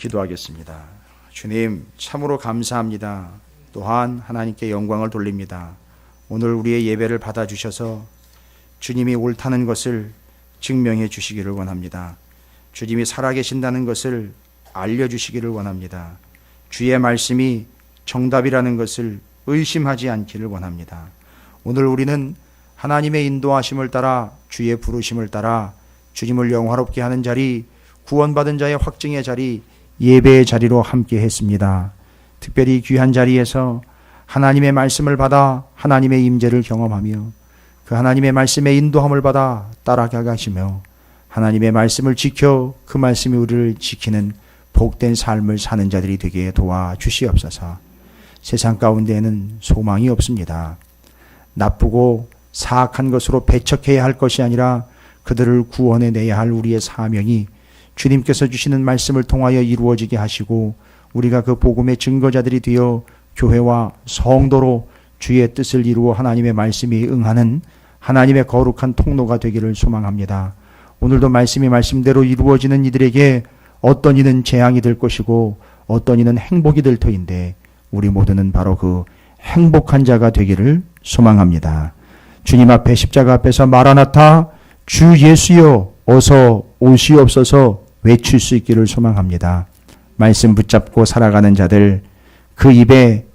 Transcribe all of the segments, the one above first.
기도하겠습니다. 주님, 참으로 감사합니다. 또한 하나님께 영광을 돌립니다. 오늘 우리의 예배를 받아주셔서 주님이 옳다는 것을 증명해 주시기를 원합니다. 주님이 살아계신다는 것을 알려주시기를 원합니다. 주의 말씀이 정답이라는 것을 의심하지 않기를 원합니다. 오늘 우리는 하나님의 인도하심을 따라 주의 부르심을 따라 주님을 영화롭게 하는 자리, 구원받은 자의 확증의 자리, 예배의 자리로 함께 했습니다. 특별히 귀한 자리에서 하나님의 말씀을 받아 하나님의 임재를 경험하며 그 하나님의 말씀의 인도함을 받아 따라가시며 하나님의 말씀을 지켜 그 말씀이 우리를 지키는 복된 삶을 사는 자들이 되게 도와주시옵소서. 세상 가운데에는 소망이 없습니다. 나쁘고 사악한 것으로 배척해야 할 것이 아니라 그들을 구원해내야 할 우리의 사명이 주님께서 주시는 말씀을 통하여 이루어지게 하시고 우리가 그 복음의 증거자들이 되어 교회와 성도로 주의 뜻을 이루어 하나님의 말씀이 응하는 하나님의 거룩한 통로가 되기를 소망합니다. 오늘도 말씀이 말씀대로 이루어지는 이들에게 어떤 이는 재앙이 될 것이고 어떤 이는 행복이 될 터인데 우리 모두는 바로 그 행복한 자가 되기를 소망합니다. 주님 앞에 십자가 앞에서 마라나타 주 예수여 어서 오시옵소서 외칠 수 있기를 소망합니다. 말씀 붙잡고 살아가는 자들 그 입에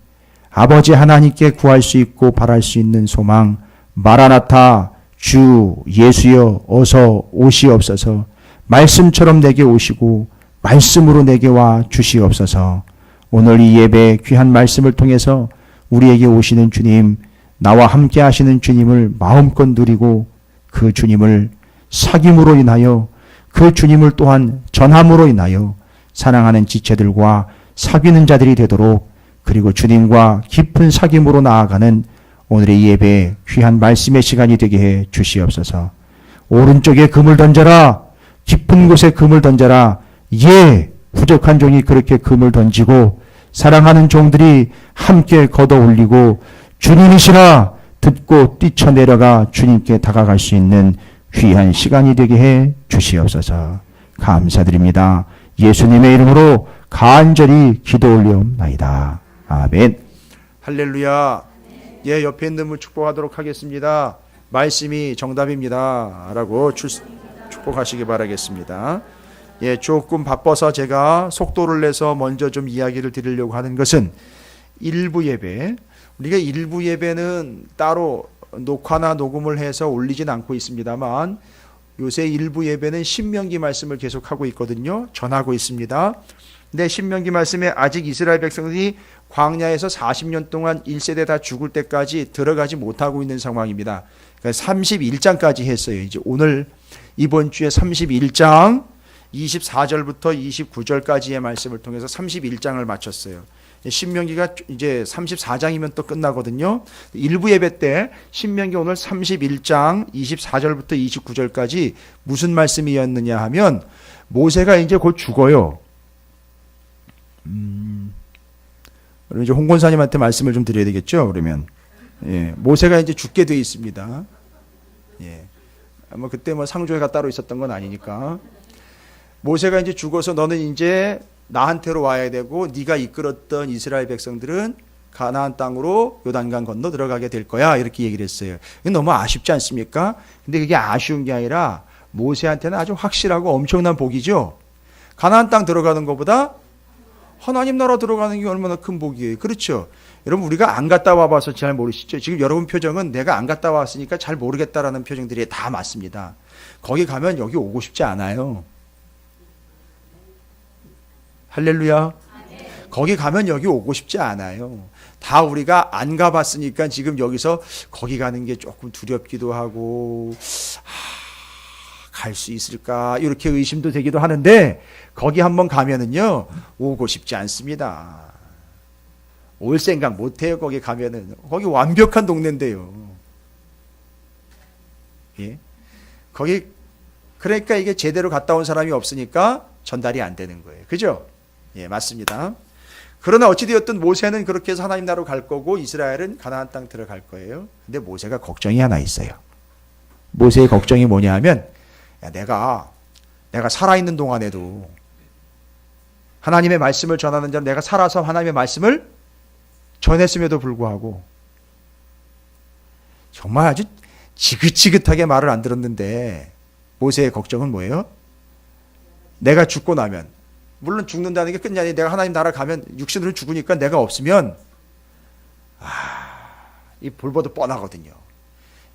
아버지 하나님께 구할 수 있고 바랄 수 있는 소망 마라나타 주 예수여 어서 오시옵소서 말씀처럼 내게 오시고 말씀으로 내게 와 주시옵소서. 오늘 이 예배 귀한 말씀을 통해서 우리에게 오시는 주님 나와 함께 하시는 주님을 마음껏 누리고 그 주님을 사귐으로 인하여 그 주님을 또한 전함으로 인하여 사랑하는 지체들과 사귀는 자들이 되도록 그리고 주님과 깊은 사귐으로 나아가는 오늘의 예배 귀한 말씀의 시간이 되게 해 주시옵소서. 오른쪽에 금을 던져라 깊은 곳에 금을 던져라. 예, 부족한 종이 그렇게 금을 던지고 사랑하는 종들이 함께 걷어 올리고 주님이시라 듣고 뛰쳐내려가 주님께 다가갈 수 있는 귀한 시간이 되게 해 주시옵소서. 감사드립니다. 예수님의 이름으로 간절히 기도 올리옵나이다. 아멘. 할렐루야. 예, 옆에 있는 분 축복하도록 하겠습니다. 말씀이 정답입니다. 라고 축복하시기 바라겠습니다. 예, 조금 바빠서 제가 속도를 내서 먼저 좀 이야기를 드리려고 하는 것은 일부 예배, 우리가 일부 예배는 따로 녹화나 녹음을 해서 올리진 않고 있습니다만 요새 일부 예배는 신명기 말씀을 계속하고 있거든요. 전하고 있습니다. 근데 신명기 말씀에 아직 이스라엘 백성들이 광야에서 40년 동안 1세대 다 죽을 때까지 들어가지 못하고 있는 상황입니다. 그러니까 31장까지 했어요. 이제 오늘 이번 주에 31장 24절부터 29절까지의 말씀을 통해서 31장을 마쳤어요. 신명기가 이제 34장이면 또 끝나거든요. 일부 예배 때 신명기 오늘 31장 24절부터 29절까지 무슨 말씀이었느냐 하면 모세가 이제 곧 죽어요. 그럼 이제 홍 권사님한테 말씀을 좀 드려야 되겠죠. 그러면 예, 모세가 이제 죽게 돼 있습니다. 예, 뭐 그때 뭐 상조회가 따로 있었던 건 아니니까 모세가 이제 죽어서 너는 이제 나한테로 와야 되고 네가 이끌었던 이스라엘 백성들은 가나안 땅으로 요단강 건너 들어가게 될 거야 이렇게 얘기를 했어요. 너무 아쉽지 않습니까? 근데 그게 아쉬운 게 아니라 모세한테는 아주 확실하고 엄청난 복이죠. 가나안 땅 들어가는 것보다 하나님 나라 들어가는 게 얼마나 큰 복이에요. 그렇죠? 여러분 우리가 안 갔다 와봐서 잘 모르시죠? 지금 여러분 표정은 내가 안 갔다 왔으니까 잘 모르겠다라는 표정들이 다 맞습니다. 거기 가면 여기 오고 싶지 않아요. 할렐루야. 거기 가면 여기 오고 싶지 않아요. 다 우리가 안 가봤으니까 지금 여기서 거기 가는 게 조금 두렵기도 하고 갈 수 있을까 이렇게 의심도 되기도 하는데 거기 한번 가면은요 오고 싶지 않습니다. 올 생각 못해요. 거기 가면은 거기 완벽한 동네인데요. 예? 거기 그러니까 이게 제대로 갔다 온 사람이 없으니까 전달이 안 되는 거예요. 그죠? 예, 맞습니다. 그러나 어찌되었든 모세는 그렇게 해서 하나님 나라로 갈 거고 이스라엘은 가나안 땅 들어갈 거예요. 근데 모세가 걱정이 하나 있어요. 모세의 걱정이 뭐냐 하면 야, 내가 살아있는 동안에도 하나님의 말씀을 전하는 자는 내가 살아서 하나님의 말씀을 전했음에도 불구하고 정말 아주 지긋지긋하게 말을 안 들었는데 모세의 걱정은 뭐예요? 내가 죽고 나면, 물론 죽는다는 게 끝이 아니라 내가 하나님 나라 가면 육신으로 죽으니까 내가 없으면 이 불보듯 뻔하거든요.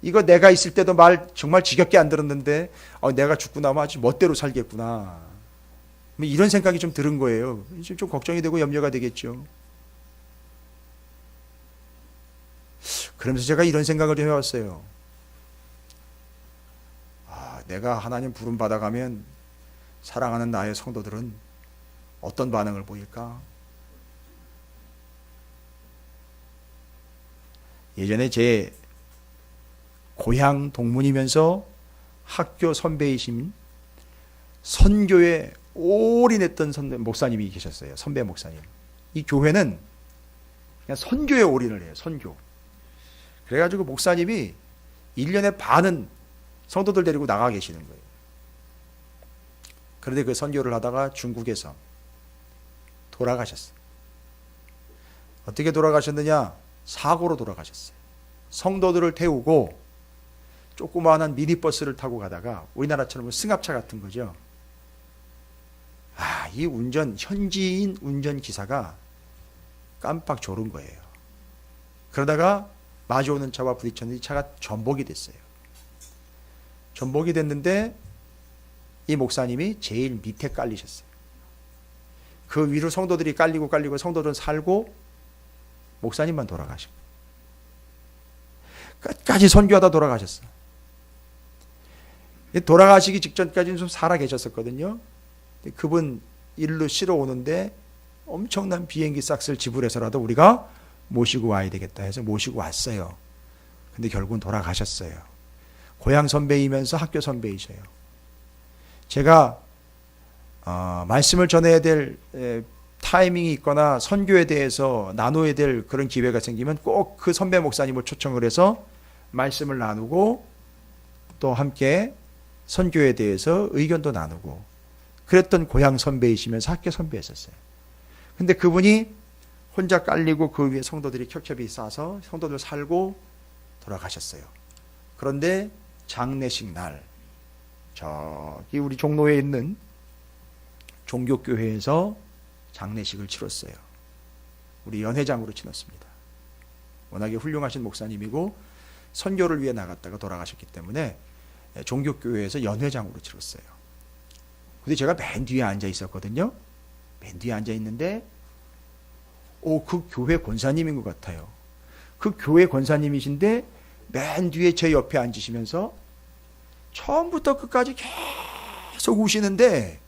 이거 내가 있을 때도 말 정말 지겹게 안 들었는데 내가 죽고 나면 아주 멋대로 살겠구나, 이런 생각이 좀 들은 거예요. 좀 걱정이 되고 염려가 되겠죠. 그러면서 제가 이런 생각을 좀 해왔어요. 내가 하나님 부름 받아가면 사랑하는 나의 성도들은 어떤 반응을 보일까? 예전에 제 고향 동문이면서 학교 선배이신 선교에 올인했던 목사님이 계셨어요. 선배 목사님. 이 교회는 그냥 선교에 올인을 해요. 선교. 그래가지고 목사님이 1년에 반은 성도들 데리고 나가 계시는 거예요. 그런데 그 선교를 하다가 중국에서 돌아가셨어요. 어떻게 돌아가셨느냐? 사고로 돌아가셨어요. 성도들을 태우고 조그마한 미니버스를 타고 가다가, 우리나라처럼 승합차 같은 거죠. 이 현지인 운전기사가 깜빡 졸은 거예요. 그러다가 마주오는 차와 부딪혔는데 이 차가 전복이 됐어요. 전복이 됐는데 이 목사님이 제일 밑에 깔리셨어요. 그 위로 성도들이 깔리고 성도들은 살고 목사님만 돌아가시고 끝까지 선교하다 돌아가셨어요. 돌아가시기 직전까지는 좀 살아 계셨었거든요. 그분 일로 쉬러 오는데 엄청난 비행기 싹스를 지불해서라도 우리가 모시고 와야 되겠다 해서 모시고 왔어요. 근데 결국은 돌아가셨어요. 고향 선배이면서 학교 선배이셔요. 제가 말씀을 전해야 될 타이밍이 있거나 선교에 대해서 나눠야 될 그런 기회가 생기면 꼭 그 선배 목사님을 초청을 해서 말씀을 나누고 또 함께 선교에 대해서 의견도 나누고 그랬던 고향 선배이시면서 학교 선배였었어요. 근데 그분이 혼자 깔리고 그 위에 성도들이 켜켜이 싸서 성도들 살고 돌아가셨어요. 그런데 장례식 날 저기 우리 종로에 있는 종교교회에서 장례식을 치렀어요. 우리 연회장으로 치렀습니다. 워낙에 훌륭하신 목사님이고 선교를 위해 나갔다가 돌아가셨기 때문에 종교교회에서 연회장으로 치렀어요. 근데 제가 맨 뒤에 앉아 있었거든요. 맨 뒤에 앉아 있는데 그 교회 권사님인 것 같아요. 그 교회 권사님이신데 맨 뒤에 제 옆에 앉으시면서 처음부터 끝까지 계속 우시는데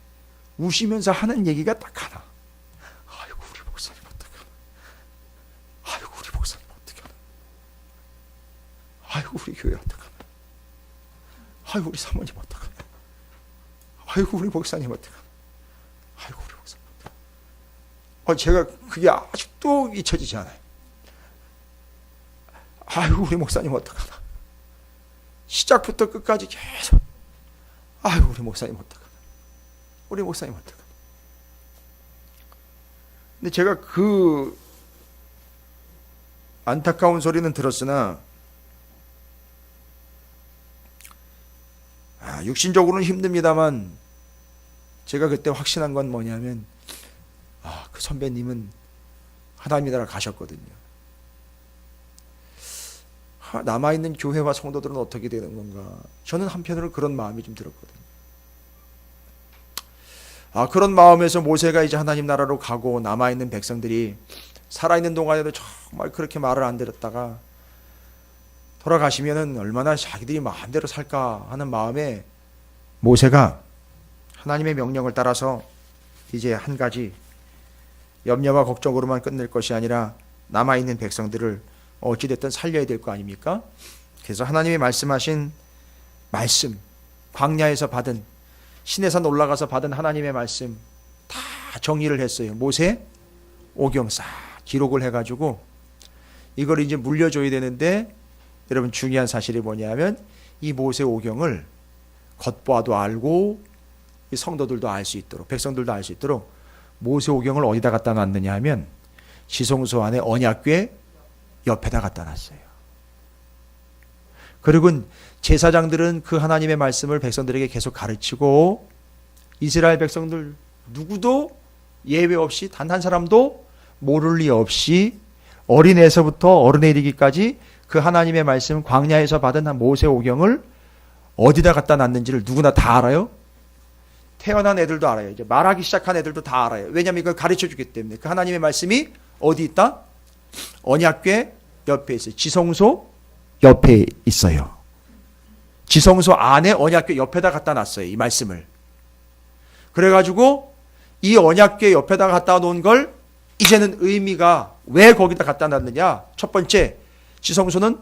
우시면서 하는 얘기가 딱 하나. 아이고 우리 목사님 어떡하나. 아이고 우리 목사님 어떡하나. 아이고 우리 교회 어떡하나. 아이고 우리 사모님 어떡하나. 아이고 우리 목사님 어떡하나. 아이고 우리 목사님 어떡하나. 제가 그게 아직도 잊혀지지 않아요. 아이고 우리 목사님 어떡하나. 시작부터 끝까지 계속 아이고 우리 목사님 어떡하나. 우리 목사님 어떡하나. 근데 제가 그 안타까운 소리는 들었으나 육신적으로는 힘듭니다만 제가 그때 확신한 건 뭐냐면 그 선배님은 하나님 나라 가셨거든요. 남아있는 교회와 성도들은 어떻게 되는 건가. 저는 한편으로 그런 마음이 좀 들었거든요. 그런 마음에서 모세가 이제 하나님 나라로 가고 남아있는 백성들이 살아있는 동안에도 정말 그렇게 말을 안 들었다가 돌아가시면은 얼마나 자기들이 마음대로 살까 하는 마음에 모세가 하나님의 명령을 따라서 이제 한 가지 염려와 걱정으로만 끝낼 것이 아니라 남아있는 백성들을 어찌됐든 살려야 될 거 아닙니까? 그래서 하나님이 말씀하신 말씀, 광야에서 받은, 시내산 올라가서 받은 하나님의 말씀 다 정리를 했어요. 모세 오경 싹 기록을 해가지고 이걸 이제 물려줘야 되는데, 여러분 중요한 사실이 뭐냐면 이 모세 오경을 겉보아도 알고 이 성도들도 알 수 있도록, 백성들도 알 수 있도록 모세오경을 어디다 갖다 놨느냐 하면 지성소 안에 언약궤 옆에다 갖다 놨어요. 그리고 제사장들은 그 하나님의 말씀을 백성들에게 계속 가르치고 이스라엘 백성들 누구도 예외 없이 단 한 사람도 모를 리 없이 어린애에서부터 어른에 이르기까지 그 하나님의 말씀 광야에서 받은 한 모세오경을 어디다 갖다 놨는지를 누구나 다 알아요. 태어난 애들도 알아요. 이제 말하기 시작한 애들도 다 알아요. 왜냐하면 이걸 가르쳐 주기 때문에. 그 하나님의 말씀이 어디 있다? 언약궤 옆에 있어요. 지성소 옆에 있어요. 지성소 안에 언약궤 옆에다 갖다 놨어요. 이 말씀을. 그래가지고 이 언약궤 옆에다 갖다 놓은 걸 이제는 의미가 왜 거기다 갖다 놨느냐? 첫 번째, 지성소는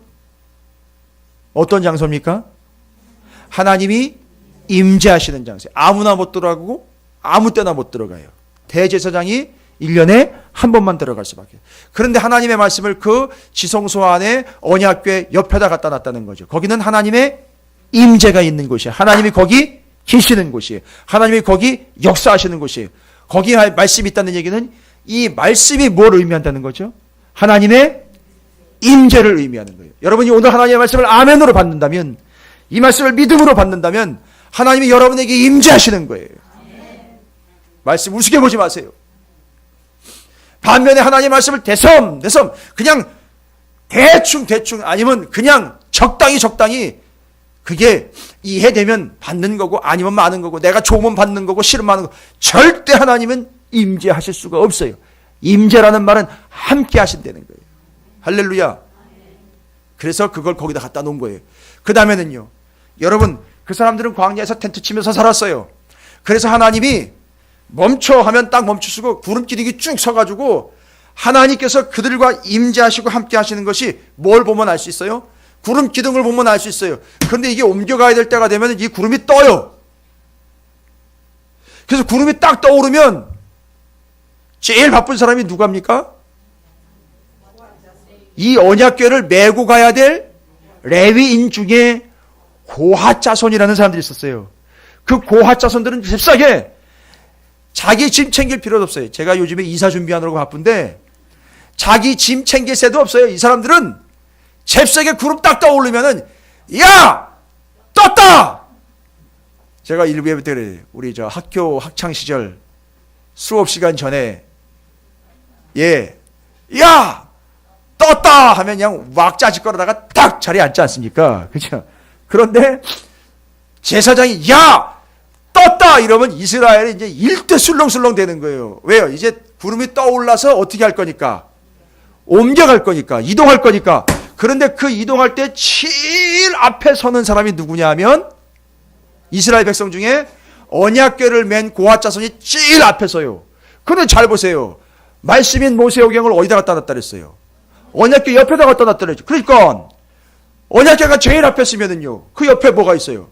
어떤 장소입니까? 하나님이 임재하시는 장소예요. 아무나 못 들어가고 아무 때나 못 들어가요. 대제사장이 1년에 한 번만 들어갈 수밖에. 그런데 하나님의 말씀을 그 지성소 안에 언약궤 옆에다 갖다 놨다는 거죠. 거기는 하나님의 임재가 있는 곳이에요. 하나님이 거기 계시는 곳이에요. 하나님이 거기 역사하시는 곳이에요. 거기에 말씀이 있다는 얘기는 이 말씀이 뭘 의미한다는 거죠? 하나님의 임재를 의미하는 거예요. 여러분이 오늘 하나님의 말씀을 아멘으로 받는다면, 이 말씀을 믿음으로 받는다면 하나님이 여러분에게 임재하시는 거예요. 말씀 우습게 보지 마세요. 반면에 하나님의 말씀을 대섬 그냥 대충 아니면 그냥 적당히 그게 이해되면 받는 거고 아니면 마는 거고 내가 좋으면 받는 거고 싫으면 마는 거고 절대 하나님은 임재하실 수가 없어요. 임재라는 말은 함께 하신다는 거예요. 할렐루야. 그래서 그걸 거기다 갖다 놓은 거예요. 그 다음에는요. 여러분 그 사람들은 광야에서 텐트 치면서 살았어요. 그래서 하나님이 멈춰 하면 딱 멈추시고 구름기둥이 쭉 서가지고 하나님께서 그들과 임재하시고 함께 하시는 것이 뭘 보면 알 수 있어요? 구름 기둥을 보면 알 수 있어요. 그런데 이게 옮겨가야 될 때가 되면 이 구름이 떠요. 그래서 구름이 딱 떠오르면 제일 바쁜 사람이 누구입니까? 이 언약궤를 메고 가야 될 레위인 중에 고핫 자손이라는 사람들이 있었어요. 그 고핫 자손들은 잽싸게 자기 짐 챙길 필요도 없어요. 제가 요즘에 이사 준비하느라고 바쁜데 자기 짐 챙길 새도 없어요. 이 사람들은 잽싸게 구름 딱 떠오르면은 야! 떴다! 제가 일부에 그때 우리 저 학교 학창시절 수업 시간 전에 야! 떴다! 하면 그냥 막 짜집거리다가 딱 자리에 앉지 않습니까? 그렇죠? 그런데 제사장이 야! 떴다! 이러면 이스라엘이 이제 일대 술렁술렁 되는 거예요. 왜요? 이제 구름이 떠올라서 어떻게 할 거니까? 옮겨갈 거니까, 이동할 거니까. 그런데 그 이동할 때 제일 앞에 서는 사람이 누구냐 하면 이스라엘 백성 중에 언약궤를 맨 고핫 자손이 제일 앞에 서요. 그런데 잘 보세요. 말씀인 모세오경을 어디다 갖다 놨다 그랬어요? 언약궤 옆에다 갖다 놨다 그랬죠. 그러니까 언약궤가 제일 앞에 서면은요. 그 옆에 뭐가 있어요?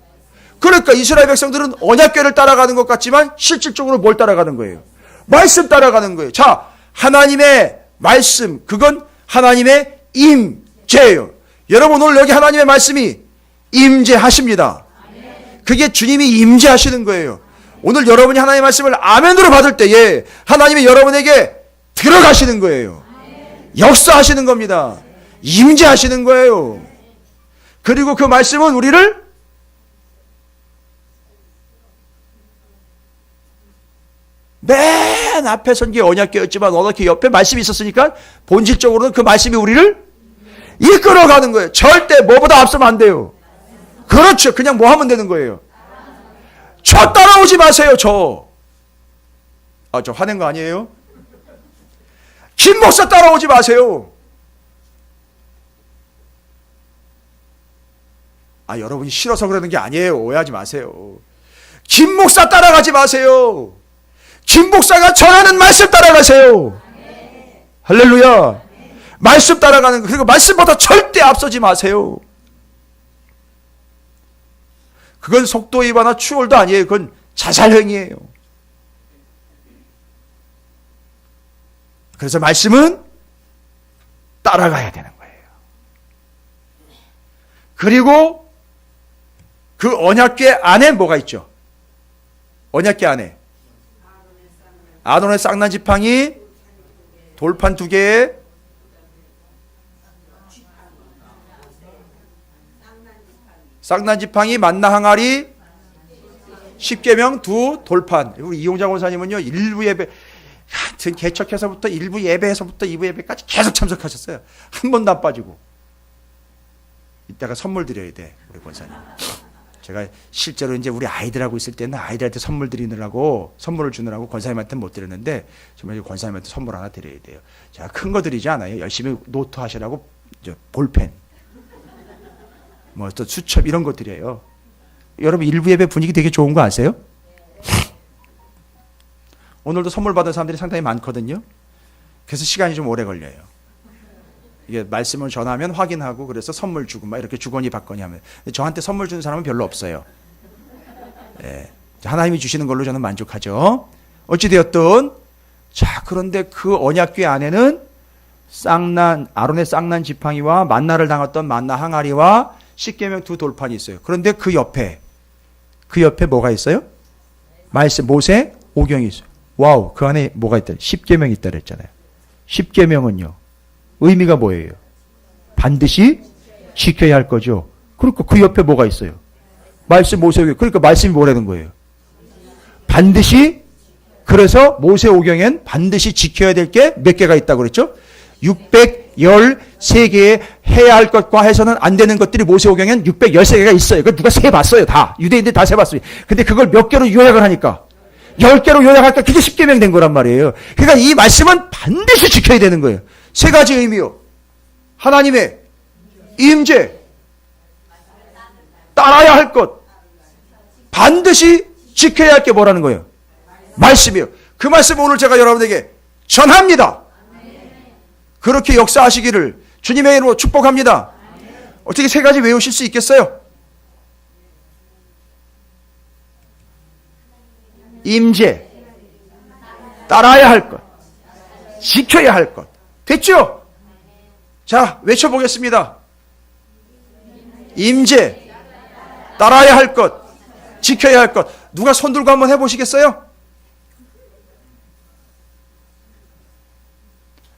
그러니까 이스라엘 백성들은 언약궤를 따라가는 것 같지만 실질적으로 뭘 따라가는 거예요? 말씀 따라가는 거예요. 자, 하나님의 말씀, 그건 하나님의 임재예요. 여러분 오늘 여기 하나님의 말씀이 임재하십니다. 그게 주님이 임재하시는 거예요. 오늘 여러분이 하나님의 말씀을 아멘으로 받을 때에 하나님이 여러분에게 들어가시는 거예요. 역사하시는 겁니다. 임재하시는 거예요. 그리고 그 말씀은 우리를 맨 앞에 선 게 언약궤였지만 언약궤 옆에 말씀이 있었으니까 본질적으로는 그 말씀이 우리를 이끌어가는 거예요. 절대 뭐보다 앞서면 안 돼요. 그렇죠. 그냥 뭐 하면 되는 거예요. 저 따라오지 마세요. 저 화낸 거 아니에요? 김 목사 따라오지 마세요. 여러분이 싫어서 그러는 게 아니에요. 오해하지 마세요. 김 목사 따라가지 마세요. 김 목사가 전하는 말씀 따라가세요. 할렐루야. 말씀 따라가는 거. 그리고 말씀보다 절대 앞서지 마세요. 그건 속도 위반이나 추월도 아니에요. 그건 자살행위예요. 그래서 말씀은 따라가야 되는 거예요. 그리고 그 언약궤 안에 뭐가 있죠? 언약궤 안에 아론의 쌍난 지팡이 돌판 2개에 쌍난 지팡이 만나 항아리 10계명 2 돌판. 우리 이용자 권사님은요 일부 예배 하여튼 개척해서부터 일부 예배에서부터 2부 예배까지 계속 참석하셨어요. 한 번도 안 빠지고. 이따가 선물 드려야 돼 우리 권사님. 제가 실제로 이제 우리 아이들하고 있을 때는 아이들한테 선물 드리느라고 선물을 주느라고 권사님한테 못 드렸는데 정말 권사님한테 선물 하나 드려야 돼요. 제가 큰 거 드리지 않아요. 열심히 노트 하시라고 볼펜 뭐 또 수첩 이런 거 드려요. 여러분 일부 예배 분위기 되게 좋은 거 아세요? 오늘도 선물 받은 사람들이 상당히 많거든요. 그래서 시간이 좀 오래 걸려요. 이게 말씀을 전하면 확인하고 그래서 선물 주고 막 이렇게 주거니 받거니 하면. 저한테 선물 주는 사람은 별로 없어요. 예. 하나님이 주시는 걸로 저는 만족하죠. 어찌되었든 자 그런데 그 언약궤 안에는 아론의 쌍난 지팡이와 만나를 당했던 만나 항아리와 10계명 2 돌판이 있어요. 그런데 그 옆에 뭐가 있어요? 말씀 모세 오경이 있어요. 와우, 그 안에 뭐가 있다? 10계명이 있다 그랬잖아요. 10계명은요 의미가 뭐예요? 반드시 지켜야 할 거죠. 그러니까 그 옆에 뭐가 있어요? 말씀 모세오경. 그러니까 말씀이 뭐라는 거예요? 반드시. 그래서 모세오경엔 반드시 지켜야 될 게 몇 개가 있다고 그랬죠? 613개의 해야 할 것과 해서는 안 되는 것들이 모세오경엔 613개가 있어요. 그거 누가 세봤어요. 다. 유대인들이 다 세봤어요. 근데 그걸 몇 개로 요약을 하니까 10개로 요약하니까 그게 10계명 된 거란 말이에요. 그러니까 이 말씀은 반드시 지켜야 되는 거예요. 세 가지 의미요. 하나님의 임재, 따라야 할 것, 반드시 지켜야 할 게 뭐라는 거예요? 말씀이요. 그 말씀을 오늘 제가 여러분에게 전합니다. 그렇게 역사하시기를 주님의 이름으로 축복합니다. 어떻게 세 가지 외우실 수 있겠어요? 임재, 따라야 할 것, 지켜야 할 것. 됐죠? 자, 외쳐보겠습니다. 임재, 따라야 할 것, 지켜야 할 것. 누가 손 들고 한번 해보시겠어요?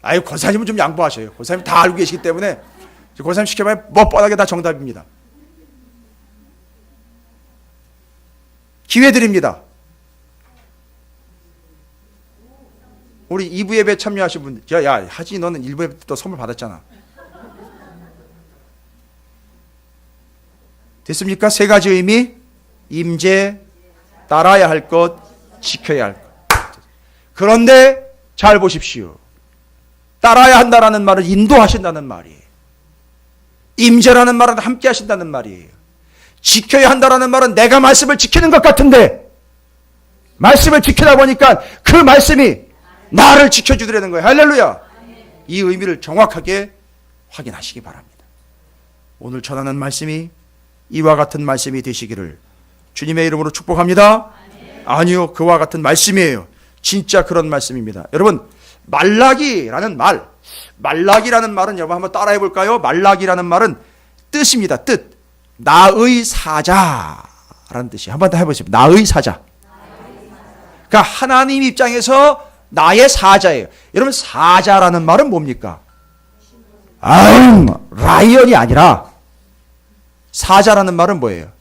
아유, 권사님은 좀 양보하셔요. 권사님 다 알고 계시기 때문에 권사님 시켜봐야 뻔하게 다 정답입니다. 기회 드립니다. 우리 2부 예배 참여하신 분들, 야, 하지 너는 1부 예배 때 또 선물 받았잖아. 됐습니까? 세 가지 의미, 임재, 따라야 할 것, 지켜야 할 것. 그런데 잘 보십시오. 따라야 한다라는 말은 인도하신다는 말이에요. 임재라는 말은 함께 하신다는 말이에요. 지켜야 한다라는 말은 내가 말씀을 지키는 것 같은데 말씀을 지키다 보니까 그 말씀이 나를 지켜주더라는 거예요. 할렐루야. 이 의미를 정확하게 확인하시기 바랍니다. 오늘 전하는 말씀이 이와 같은 말씀이 되시기를 주님의 이름으로 축복합니다. 아니요, 그와 같은 말씀이에요. 진짜 그런 말씀입니다. 여러분, 말라기라는 말은 여러분 한번 따라해 볼까요? 말라기라는 말은 뜻입니다. 뜻. 나의 사자라는 뜻이에요. 한번 더 해보세요. 나의 사자. 그러니까 하나님 입장에서 나의 사자예요. 여러분, 사자라는 말은 뭡니까? 라이언이 아니라 사자라는 말은 뭐예요?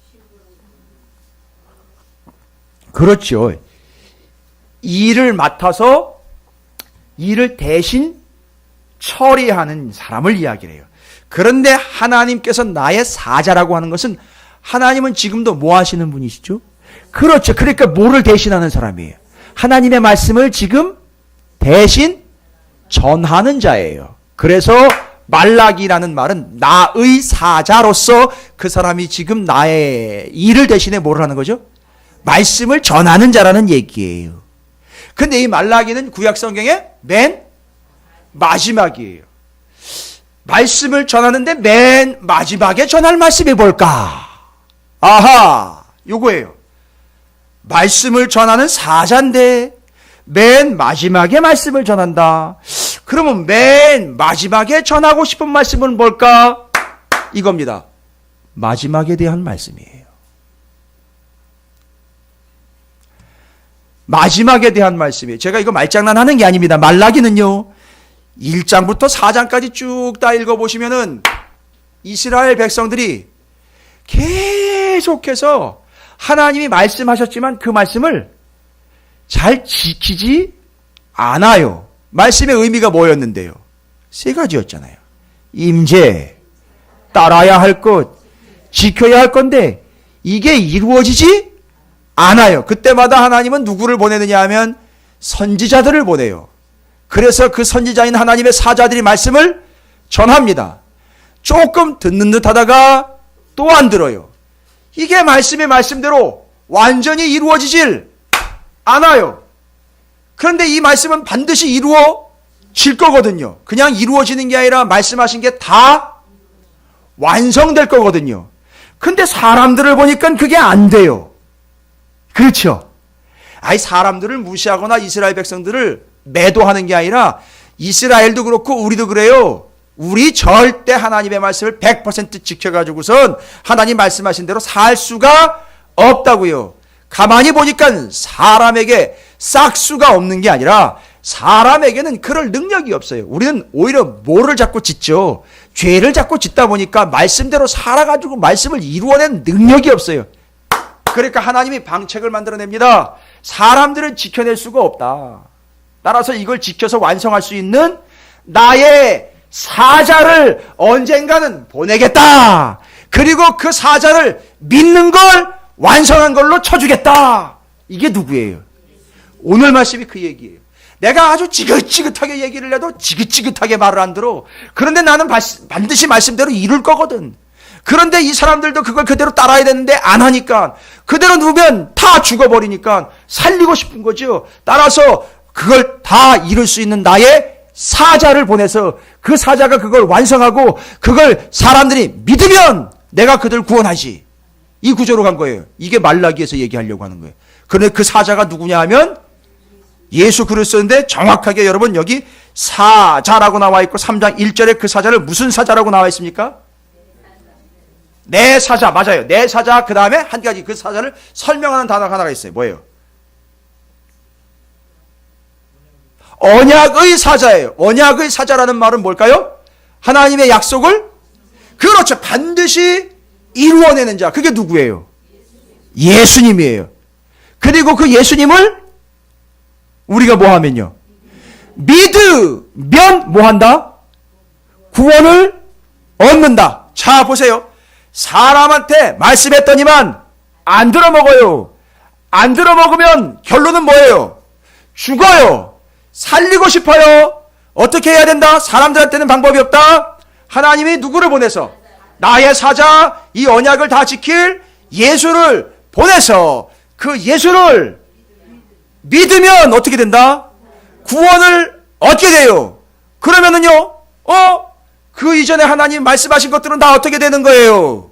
그렇죠. 일을 맡아서 일을 대신 처리하는 사람을 이야기를 해요. 그런데 하나님께서 나의 사자라고 하는 것은 하나님은 지금도 뭐 하시는 분이시죠? 그렇죠. 그러니까 뭐를 대신하는 사람이에요? 하나님의 말씀을 지금 대신 전하는 자예요. 그래서 말라기라는 말은 나의 사자로서 그 사람이 지금 나의 일을 대신해 뭘 하는 거죠? 말씀을 전하는 자라는 얘기예요. 근데 이 말라기는 구약 성경의 맨 마지막이에요. 말씀을 전하는데 맨 마지막에 전할 말씀이 뭘까? 아하, 요거예요. 말씀을 전하는 사자인데 맨 마지막에 말씀을 전한다. 그러면 맨 마지막에 전하고 싶은 말씀은 뭘까? 이겁니다. 마지막에 대한 말씀이에요. 마지막에 대한 말씀이에요. 제가 이거 말장난하는 게 아닙니다. 말라기는요, 1장부터 4장까지 쭉 다 읽어보시면은 이스라엘 백성들이 계속해서 하나님이 말씀하셨지만 그 말씀을 잘 지키지 않아요. 말씀의 의미가 뭐였는데요? 세 가지였잖아요. 임재, 따라야 할 것, 지켜야 할 건데 이게 이루어지지 않아요. 그때마다 하나님은 누구를 보내느냐 하면 선지자들을 보내요. 그래서 그 선지자인 하나님의 사자들이 말씀을 전합니다. 조금 듣는 듯 하다가 또 안 들어요. 이게 말씀의 말씀대로 완전히 이루어지질 않아요. 그런데 이 말씀은 반드시 이루어질 거거든요. 그냥 이루어지는 게 아니라 말씀하신 게 다 완성될 거거든요. 근데 사람들을 보니까 그게 안 돼요. 그렇죠? 아니, 사람들을 무시하거나 이스라엘 백성들을 매도하는 게 아니라 이스라엘도 그렇고 우리도 그래요. 우리 절대 하나님의 말씀을 100% 지켜가지고선 하나님 말씀하신 대로 살 수가 없다고요. 가만히 보니까 사람에게 싹수가 없는 게 아니라 사람에게는 그럴 능력이 없어요. 우리는 오히려 뭐를 자꾸 짓죠? 죄를 자꾸 짓다 보니까 말씀대로 살아가지고 말씀을 이루어낸 능력이 없어요. 그러니까 하나님이 방책을 만들어냅니다. 사람들은 지켜낼 수가 없다. 따라서 이걸 지켜서 완성할 수 있는 나의 사자를 언젠가는 보내겠다. 그리고 그 사자를 믿는 걸 완성한 걸로 쳐주겠다. 이게 누구예요? 오늘 말씀이 그 얘기예요. 내가 아주 지긋지긋하게 얘기를 해도 지긋지긋하게 말을 안 들어. 그런데 나는 반드시 말씀대로 이룰 거거든. 그런데 이 사람들도 그걸 그대로 따라야 되는데 안 하니까, 그대로 누우면 다 죽어버리니까 살리고 싶은 거죠. 따라서 그걸 다 이룰 수 있는 나의 사자를 보내서 그 사자가 그걸 완성하고 그걸 사람들이 믿으면 내가 그들 구원하지. 이 구조로 간 거예요. 이게 말라기에서 얘기하려고 하는 거예요. 그런데 그 사자가 누구냐 하면 예수 그리스도인데, 정확하게 여러분 여기 사자라고 나와 있고 3장 1절에 그 사자를 무슨 사자라고 나와 있습니까? 내 사자, 맞아요. 내 사자. 그 다음에 한 가지 그 사자를 설명하는 단어가 하나가 있어요. 뭐예요? 언약의 사자예요. 언약의 사자라는 말은 뭘까요? 하나님의 약속을, 그렇죠, 반드시 이루어내는 자. 그게 누구예요? 예수님이에요. 그리고 그 예수님을 우리가 뭐 하면요? 믿으면 뭐 한다? 구원을 얻는다. 자, 보세요. 사람한테 말씀했더니만 안 들어먹어요. 안 들어먹으면 결론은 뭐예요? 죽어요. 살리고 싶어요. 어떻게 해야 된다? 사람들한테는 방법이 없다. 하나님이 누구를 보내서? 나의 사자, 이 언약을 다 지킬 예수를 보내서 그 예수를 믿으면 어떻게 된다? 구원을 얻게 돼요. 그러면은요, 그 이전에 하나님 말씀하신 것들은 다 어떻게 되는 거예요?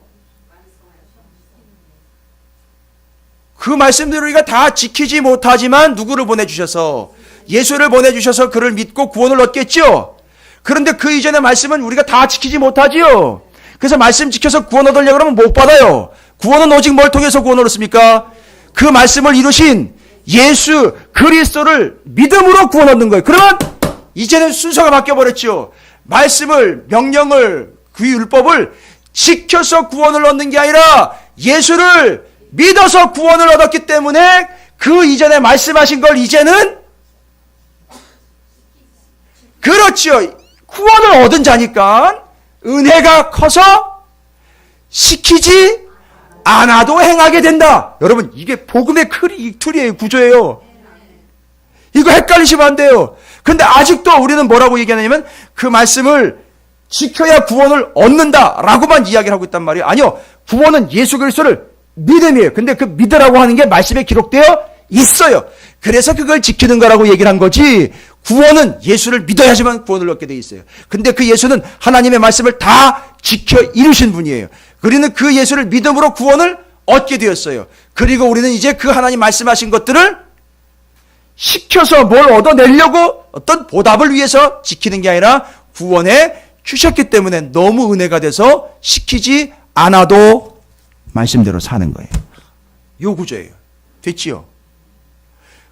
그 말씀들을 우리가 다 지키지 못하지만 누구를 보내주셔서? 예수를 보내주셔서 그를 믿고 구원을 얻겠죠? 그런데 그 이전의 말씀은 우리가 다 지키지 못하지요? 그래서 말씀 지켜서 구원 얻으려고 하면 못 받아요. 구원은 오직 뭘 통해서 구원을 얻습니까? 그 말씀을 이루신 예수 그리스도를 믿음으로 구원 얻는 거예요. 그러면 이제는 순서가 바뀌어버렸죠. 말씀을, 명령을, 그 율법을 지켜서 구원을 얻는 게 아니라 예수를 믿어서 구원을 얻었기 때문에 그 이전에 말씀하신 걸 이제는, 그렇죠, 구원을 얻은 자니까 은혜가 커서 시키지 않아도 행하게 된다. 여러분, 이게 복음의 틀이에요. 구조예요. 이거 헷갈리시면 안 돼요. 근데 아직도 우리는 뭐라고 얘기하냐면 그 말씀을 지켜야 구원을 얻는다라고만 이야기를 하고 있단 말이에요. 아니요, 구원은 예수 그리스도를 믿음이에요. 근데 그 믿으라고 하는 게 말씀에 기록되어 있어요. 그래서 그걸 지키는 거라고 얘기를 한 거지, 구원은 예수를 믿어야지만 구원을 얻게 돼 있어요. 근데 그 예수는 하나님의 말씀을 다 지켜 이루신 분이에요. 우리는 그 예수를 믿음으로 구원을 얻게 되었어요. 그리고 우리는 이제 그 하나님 말씀하신 것들을 시켜서 뭘 얻어내려고 어떤 보답을 위해서 지키는 게 아니라 구원해 주셨기 때문에 너무 은혜가 돼서 시키지 않아도 말씀대로 사는 거예요. 요 구조예요. 됐지요?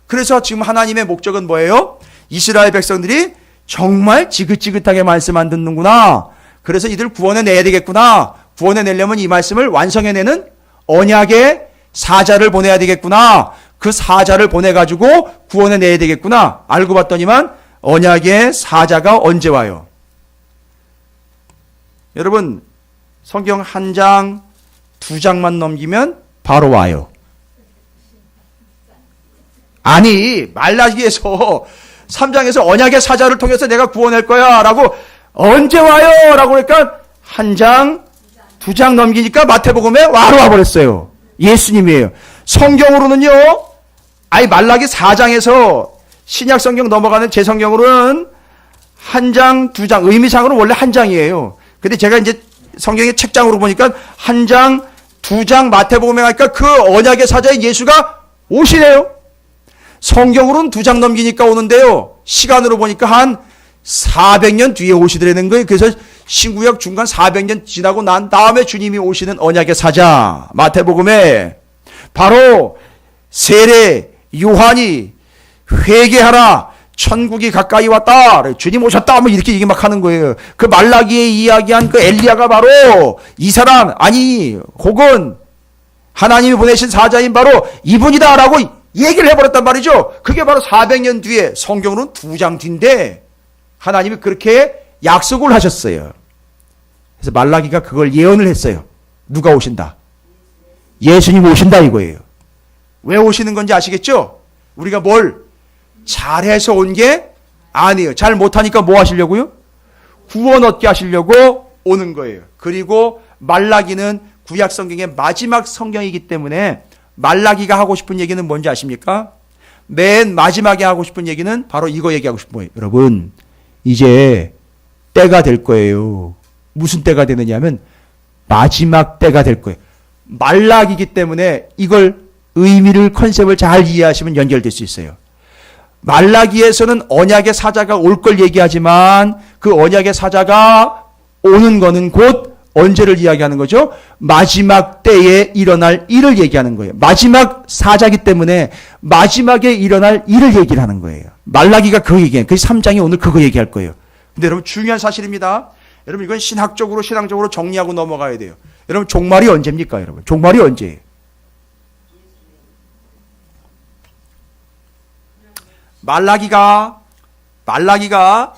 그래서 지금 하나님의 목적은 뭐예요? 이스라엘 백성들이 정말 지긋지긋하게 말씀 안 듣는구나. 그래서 이들 구원해내야 되겠구나. 구원해내려면 이 말씀을 완성해내는 언약의 사자를 보내야 되겠구나. 그 사자를 보내가지고 구원해내야 되겠구나. 알고 봤더니만 언약의 사자가 언제 와요? 여러분, 성경 한 장, 두 장만 넘기면 바로 와요. 아니, 말라기에서 3장에서 언약의 사자를 통해서 내가 구원할 거야 라고 언제 와요? 라고 그러니까 한 장, 두 장 넘기니까 마태복음에 와버렸어요. 예수님이에요. 성경으로는요, 아니 말라기 4장에서 신약 성경 넘어가는 제 성경으로는 한 장, 두 장, 의미상으로는 원래 한 장이에요. 근데 제가 이제 성경의 책장으로 보니까 한 장, 두 장 마태복음에 가니까 그 언약의 사자인 예수가 오시네요. 성경으로는 두 장 넘기니까 오는데요. 시간으로 보니까 한 400년 뒤에 오시더라는 거예요. 그래서 신구약 중간 400년 지나고 난 다음에 주님이 오시는 언약의 사자 마태복음에 바로 세례 요한이 회개하라 천국이 가까이 왔다 주님 오셨다 뭐 이렇게 얘기 막 하는 거예요. 그 말라기에 이야기한 그 엘리야가 바로 이 사람 아니 혹은 하나님이 보내신 사자인 바로 이분이다 라고 얘기를 해버렸단 말이죠. 그게 바로 400년 뒤에 성경으로는 두 장 뒤인데 하나님이 그렇게 약속을 하셨어요. 그래서 말라기가 그걸 예언을 했어요. 누가 오신다? 예수님 오신다 이거예요. 왜 오시는 건지 아시겠죠? 우리가 뭘 잘해서 온 게 아니에요. 잘 못하니까 뭐 하시려고요? 구원 얻게 하시려고 오는 거예요. 그리고 말라기는 구약 성경의 마지막 성경이기 때문에 말라기가 하고 싶은 얘기는 뭔지 아십니까? 맨 마지막에 하고 싶은 얘기는 바로 이거 얘기하고 싶은 거예요. 여러분, 이제 때가 될 거예요. 무슨 때가 되느냐면 마지막 때가 될 거예요. 말라기이기 때문에 이걸 의미를 컨셉을 잘 이해하시면 연결될 수 있어요. 말라기에서는 언약의 사자가 올 걸 얘기하지만 그 언약의 사자가 오는 거는 곧 언제를 이야기하는 거죠? 마지막 때에 일어날 일을 얘기하는 거예요. 마지막 사자기 때문에 마지막에 일어날 일을 얘기를 하는 거예요. 말라기가 그 얘기예요. 그 3장이 오늘 그거 얘기할 거예요. 근데 여러분 중요한 사실입니다. 여러분 이건 신학적으로 신앙적으로 정리하고 넘어가야 돼요. 여러분 종말이 언제입니까? 여러분 종말이 언제예요? 말라기가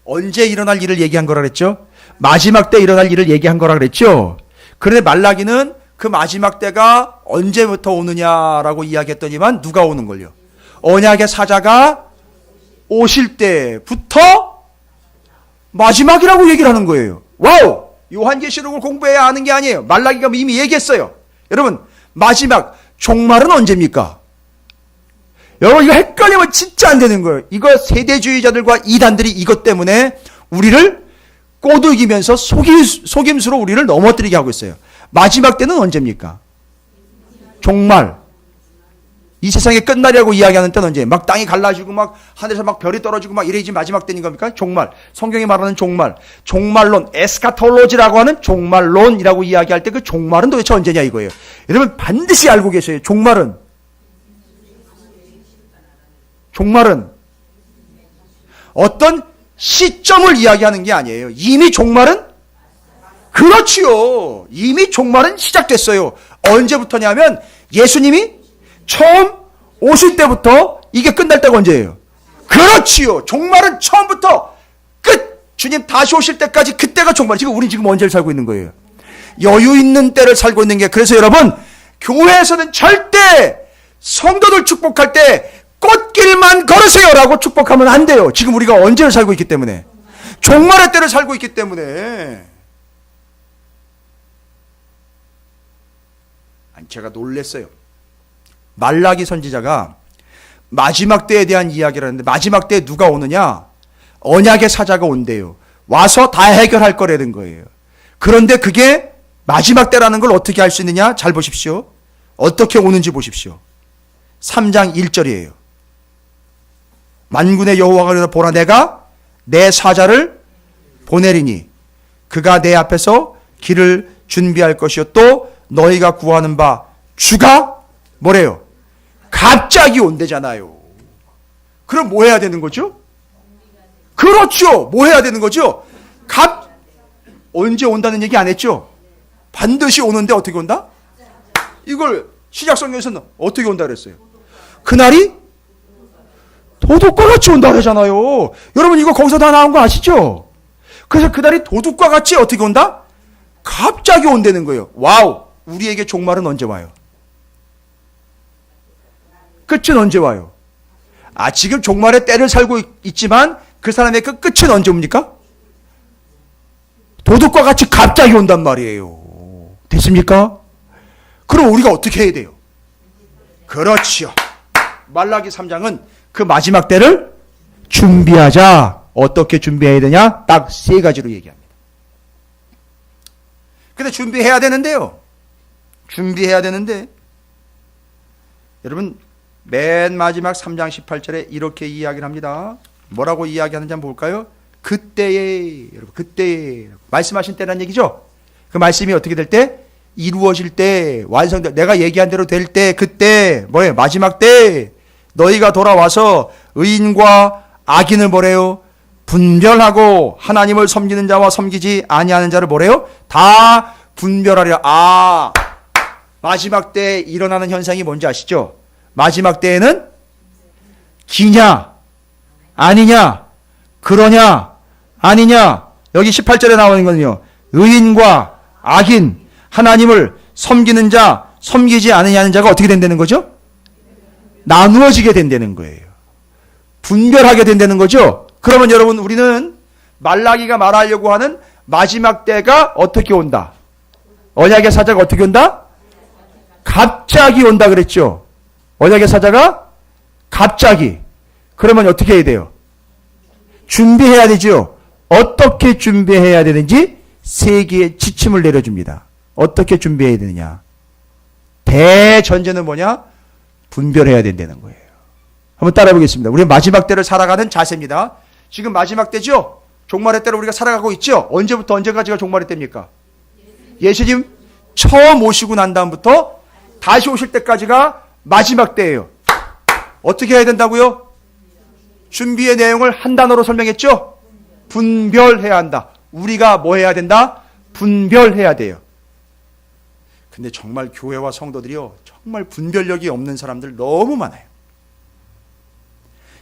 언제 일어날 일을 얘기한 거라 그랬죠? 마지막 때 일어날 일을 얘기한 거라 그랬죠? 그런데 말라기는 그 마지막 때가 언제부터 오느냐라고 이야기했더니만 누가 오는 걸요? 언약의 사자가 오실 때부터 마지막이라고 얘기를 하는 거예요. 와우! 요한계시록을 공부해야 하는 게 아니에요. 말라기가 이미 얘기했어요. 여러분 마지막 종말은 언제입니까? 여러분 이거 헷갈리면 진짜 안 되는 거예요. 이거 세대주의자들과 이단들이 이것 때문에 우리를 꼬드기면서 속임수로 우리를 넘어뜨리게 하고 있어요. 마지막 때는 언제입니까? 종말. 이 세상의 끝날이라고 이야기하는 때는 언제? 막 땅이 갈라지고 막 하늘에서 막 별이 떨어지고 막 이래야지 마지막 때인 겁니까? 종말. 성경이 말하는 종말. 종말론, 에스카톨로지라고 하는 종말론이라고 이야기할 때 그 종말은 도대체 언제냐 이거예요. 여러분 반드시 알고 계셔요. 종말은 어떤 시점을 이야기하는 게 아니에요. 이미 종말은 그렇지요. 이미 종말은 시작됐어요. 언제부터냐면 예수님이 처음 오실 때부터 이게 끝날 때가 언제예요? 그렇지요. 종말은 처음부터 끝. 주님 다시 오실 때까지 그때가 종말. 지금 우리 지금 언제를 살고 있는 거예요? 여유 있는 때를 살고 있는 게. 그래서 여러분 교회에서는 절대 성도들 축복할 때 꽃길만 걸으세요라고 축복하면 안 돼요. 지금 우리가 언제를 살고 있기 때문에 종말의 때를 살고 있기 때문에. 아니 제가 놀랬어요. 말라기 선지자가 마지막 때에 대한 이야기를 하는데 마지막 때에 누가 오느냐? 언약의 사자가 온대요. 와서 다 해결할 거라는 거예요. 그런데 그게 마지막 때라는 걸 어떻게 알 수 있느냐? 잘 보십시오. 어떻게 오는지 보십시오. 3장 1절이에요. 만군의 여호와가 이르되 보라 내가 내 사자를 보내리니 그가 내 앞에서 길을 준비할 것이요 또 너희가 구하는 바 주가 뭐래요? 갑자기 온대잖아요. 그럼 뭐 해야 되는 거죠? 그렇죠. 뭐 해야 되는 거죠? 언제 온다는 얘기 안 했죠? 반드시 오는데 어떻게 온다? 이걸 신약성경에서는 어떻게 온다 그랬어요? 그날이 도둑과 같이 온다 그러잖아요. 여러분 이거 거기서 다 나온 거 아시죠? 그래서 그날이 도둑과 같이 어떻게 온다? 갑자기 온다는 거예요. 와우. 우리에게 종말은 언제 와요? 끝은 언제 와요? 지금 종말의 때를 살고 있지만 그 사람의 그 끝은 언제 옵니까? 도둑과 같이 갑자기 온단 말이에요. 됐습니까? 그럼 우리가 어떻게 해야 돼요? 그렇지요. 말라기 3장은 그 마지막 때를 준비하자. 어떻게 준비해야 되냐? 딱 세 가지로 얘기합니다. 근데 준비해야 되는데요. 준비해야 되는데 여러분 맨 마지막 3장 18절에 이렇게 이야기를 합니다. 뭐라고 이야기하는지 한번 볼까요? 그때에, 여러분, 그때에. 말씀하신 때란 얘기죠? 그 말씀이 어떻게 될 때? 이루어질 때, 완성될, 내가 얘기한 대로 될 때, 그때, 뭐예요? 마지막 때, 너희가 돌아와서 의인과 악인을 뭐래요? 분별하고 하나님을 섬기는 자와 섬기지 아니하는 자를 뭐래요? 다 분별하려. 마지막 때 일어나는 현상이 뭔지 아시죠? 마지막 때에는 기냐, 아니냐, 그러냐, 아니냐. 여기 18절에 나오는 거는요. 의인과 악인, 하나님을 섬기는 자, 섬기지 않느냐는 자가 어떻게 된다는 거죠? 나누어지게 된다는 거예요. 분별하게 된다는 거죠. 그러면 여러분 우리는 말라기가 말하려고 하는 마지막 때가 어떻게 온다? 언약의 사자가 어떻게 온다? 갑자기 온다 그랬죠. 언약의 사자가 갑자기. 그러면 어떻게 해야 돼요? 준비해야 되죠. 어떻게 준비해야 되는지 세 개의 지침을 내려줍니다. 어떻게 준비해야 되느냐? 대전제는 뭐냐? 분별해야 된다는 거예요. 한번 따라해 보겠습니다. 우리는 마지막 때를 살아가는 자세입니다. 지금 마지막 때죠? 종말의 때를 우리가 살아가고 있죠? 언제부터 언제까지가 종말의 때입니까? 예수님 처음 오시고 난 다음부터 다시 오실 때까지가 마지막 때예요. 어떻게 해야 된다고요? 준비의 내용을 한 단어로 설명했죠? 분별해야 한다. 우리가 뭐 해야 된다? 분별해야 돼요. 근데 정말 교회와 성도들이요, 정말 분별력이 없는 사람들 너무 많아요.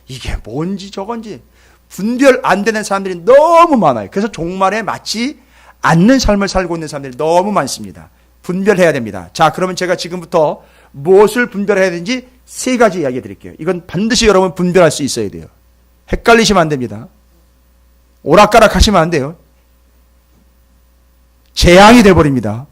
이게 뭔지 저건지 분별 안 되는 사람들이 너무 많아요. 그래서 종말에 맞지 않는 삶을 살고 있는 사람들이 너무 많습니다. 분별해야 됩니다. 자, 그러면 제가 지금부터 무엇을 분별해야 되는지 세 가지 이야기 드릴게요. 이건 반드시 여러분 분별할 수 있어야 돼요. 헷갈리시면 안 됩니다. 오락가락 하시면 안 돼요. 재앙이 돼버립니다.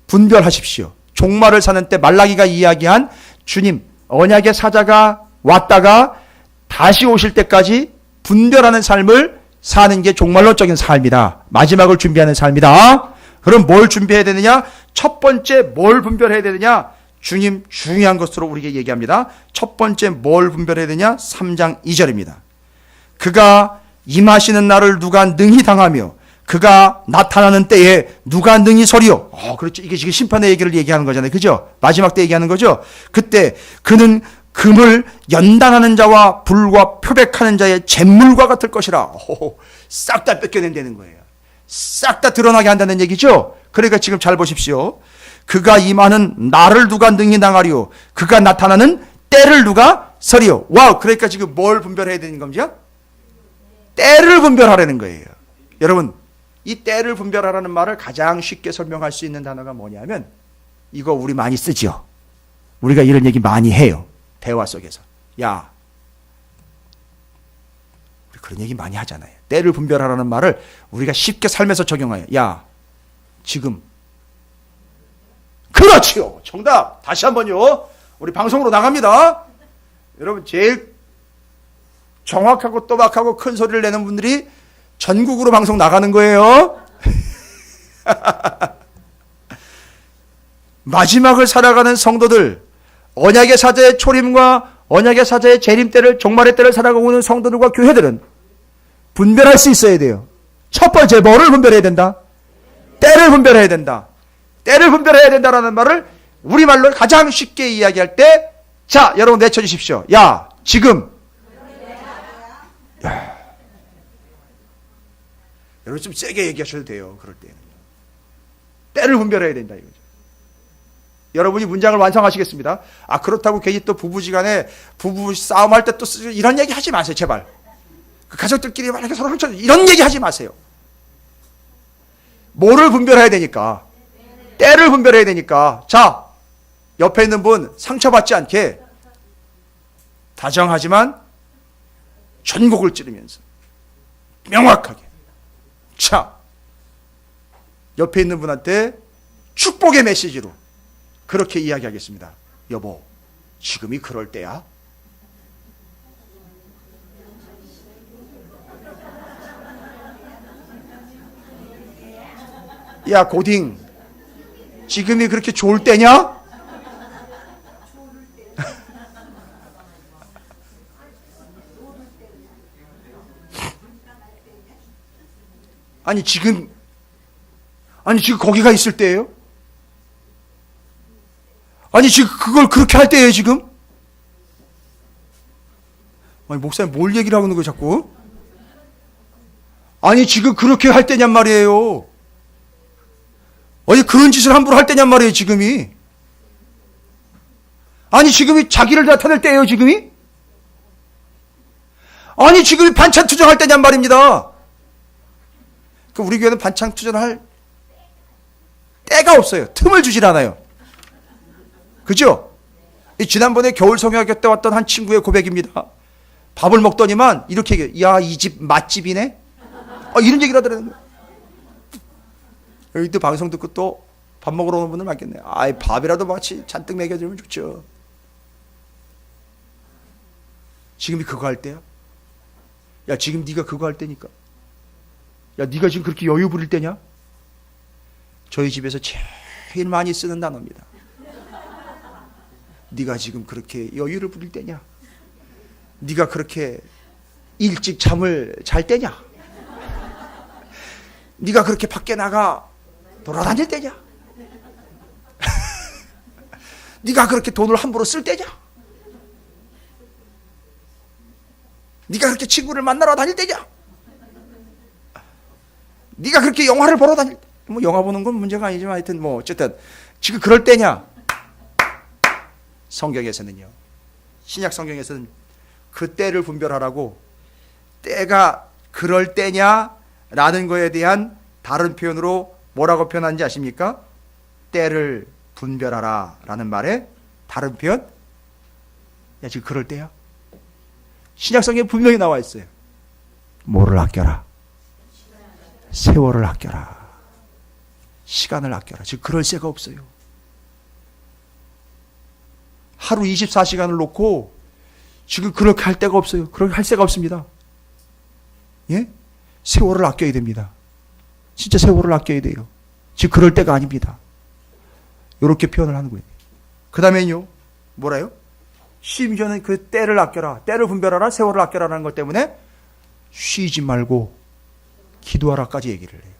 분별하십시오. 종말을 사는 때 말라기가 이야기한 주님, 언약의 사자가 왔다가 다시 오실 때까지 분별하는 삶을 사는 게 종말론적인 삶이다. 마지막을 준비하는 삶이다. 그럼 뭘 준비해야 되느냐? 첫 번째 뭘 분별해야 되느냐? 주님 중요한 것으로 우리에게 얘기합니다. 첫 번째 뭘 분별해야 되냐? 3장 2절입니다. 그가 임하시는 날을 누가 능히 당하며 그가 나타나는 때에 누가 능히 서리요. 그렇죠. 이게 지금 심판의 얘기를 얘기하는 거잖아요. 그죠? 마지막 때 얘기하는 거죠. 그때 그는 금을 연단하는 자와 불과 표백하는 자의 잿물과 같을 것이라. 싹 다 뺏겨낸다는 거예요. 싹 다 드러나게 한다는 얘기죠. 그러니까 지금 잘 보십시오. 그가 임하는 날을 누가 능히 당하리요. 그가 나타나는 때를 누가 서리요. 와우. 그러니까 지금 뭘 분별해야 되는 겁니까? 때를 분별하라는 거예요. 여러분, 이 때를 분별하라는 말을 가장 쉽게 설명할 수 있는 단어가 뭐냐면 이거 우리 많이 쓰죠. 우리가 이런 얘기 많이 해요. 대화 속에서. 야, 우리 그런 얘기 많이 하잖아요. 때를 분별하라는 말을 우리가 쉽게 삶에서 적용해요. 야, 지금. 그렇지요. 정답. 다시 한번요. 우리 방송으로 나갑니다. 여러분 제일 정확하고 또박하고 큰 소리를 내는 분들이 전국으로 방송 나가는 거예요. 마지막을 살아가는 성도들, 언약의 사자의 초림과 언약의 사자의 재림 때를, 종말의 때를 살아가고 있는 성도들과 교회들은 분별할 수 있어야 돼요. 첫 번째 뭐를 분별해야 된다? 때를 분별해야 된다. 때를 분별해야 된다라는 말을 우리말로 가장 쉽게 이야기할 때, 자, 여러분 외쳐주십시오. 야, 지금 그래서 좀 세게 얘기하셔도 돼요. 그럴 때는. 때를 분별해야 된다 이거죠. 여러분이 문장을 완성하시겠습니다. 그렇다고 괜히 또 부부지간에 부부 싸움할 때 또 이런 얘기 하지 마세요. 제발. 그 가족들끼리 막 이렇게 서로 훔쳐 이런 얘기 하지 마세요. 뭐를 분별해야 되니까? 때를 분별해야 되니까. 자, 옆에 있는 분 상처받지 않게 다정하지만 전곡을 찌르면서 명확하게. 자, 옆에 있는 분한테 축복의 메시지로 그렇게 이야기하겠습니다. 여보, 지금이 그럴 때야? 야, 고딩, 지금이 그렇게 좋을 때냐? 아니 지금 거기가 있을 때예요? 아니 지금 그걸 그렇게 할 때예요 지금? 아니 목사님 뭘 얘기를 하고 있는 거예요 자꾸? 아니 지금 그렇게 할 때냔 말이에요. 아니 그런 짓을 함부로 할 때냔 말이에요 지금이. 아니 지금이 자기를 나타낼 때예요 지금이? 아니 지금이 반찬 투정할 때냔 말입니다. 우리 교회는 반찬 투정할 때가 없어요. 틈을 주질 않아요. 그죠? 지난번에 겨울 성경학교 때 왔던 한 친구의 고백입니다. 밥을 먹더니만 이렇게 얘기해요. 야, 이 집 맛집이네? 이런 얘기를 하더라고요. 여기 또 방송 듣고 또 밥 먹으러 오는 분들 많겠네요. 밥이라도 같이 잔뜩 먹여주면 좋죠. 지금이 그거 할 때야? 야, 지금 네가 그거 할 때니까. 야, 네가 지금 그렇게 여유 부릴 때냐? 저희 집에서 제일 많이 쓰는 단어입니다. 네가 지금 그렇게 여유를 부릴 때냐? 네가 그렇게 일찍 잠을 잘 때냐? 네가 그렇게 밖에 나가 돌아다닐 때냐? 네가 그렇게 돈을 함부로 쓸 때냐? 네가 그렇게 친구를 만나러 다닐 때냐? 네가 그렇게 영화를 보러 다닐 때, 영화 보는 건 문제가 아니지만 하여튼 어쨌든 지금 그럴 때냐? 성경에서는요, 신약 성경에서는 그 때를 분별하라고, 때가 그럴 때냐라는 거에 대한 다른 표현으로 뭐라고 표현하는지 아십니까? 때를 분별하라 라는 말에 다른 표현? 야, 지금 그럴 때야? 신약 성경에 분명히 나와 있어요. 뭐를 아껴라? 세월을 아껴라. 시간을 아껴라. 지금 그럴 새가 없어요. 하루 24시간을 놓고 지금 그렇게 할 데가 없어요. 그렇게 할 새가 없습니다. 예? 세월을 아껴야 됩니다. 진짜 세월을 아껴야 돼요. 지금 그럴 때가 아닙니다. 이렇게 표현을 하는 거예요. 그 다음에요, 뭐라요? 심지어는 그 때를 아껴라, 때를 분별하라, 세월을 아껴라라는 것 때문에 쉬지 말고 기도하라까지 얘기를 해요.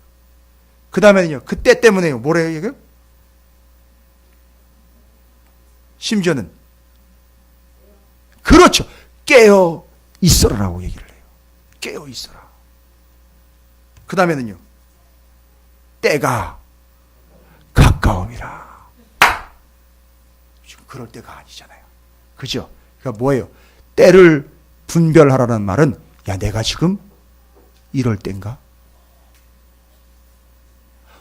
그 다음에는요, 그 때 때문에요, 뭐래요, 이게? 심지어는, 그렇죠, 깨어 있어라라고 얘기를 해요. 깨어 있어라. 그 다음에는요, 때가 가까움이라. 지금 그럴 때가 아니잖아요. 그죠? 그러니까 뭐예요? 때를 분별하라는 말은, 야, 내가 지금 이럴 때인가?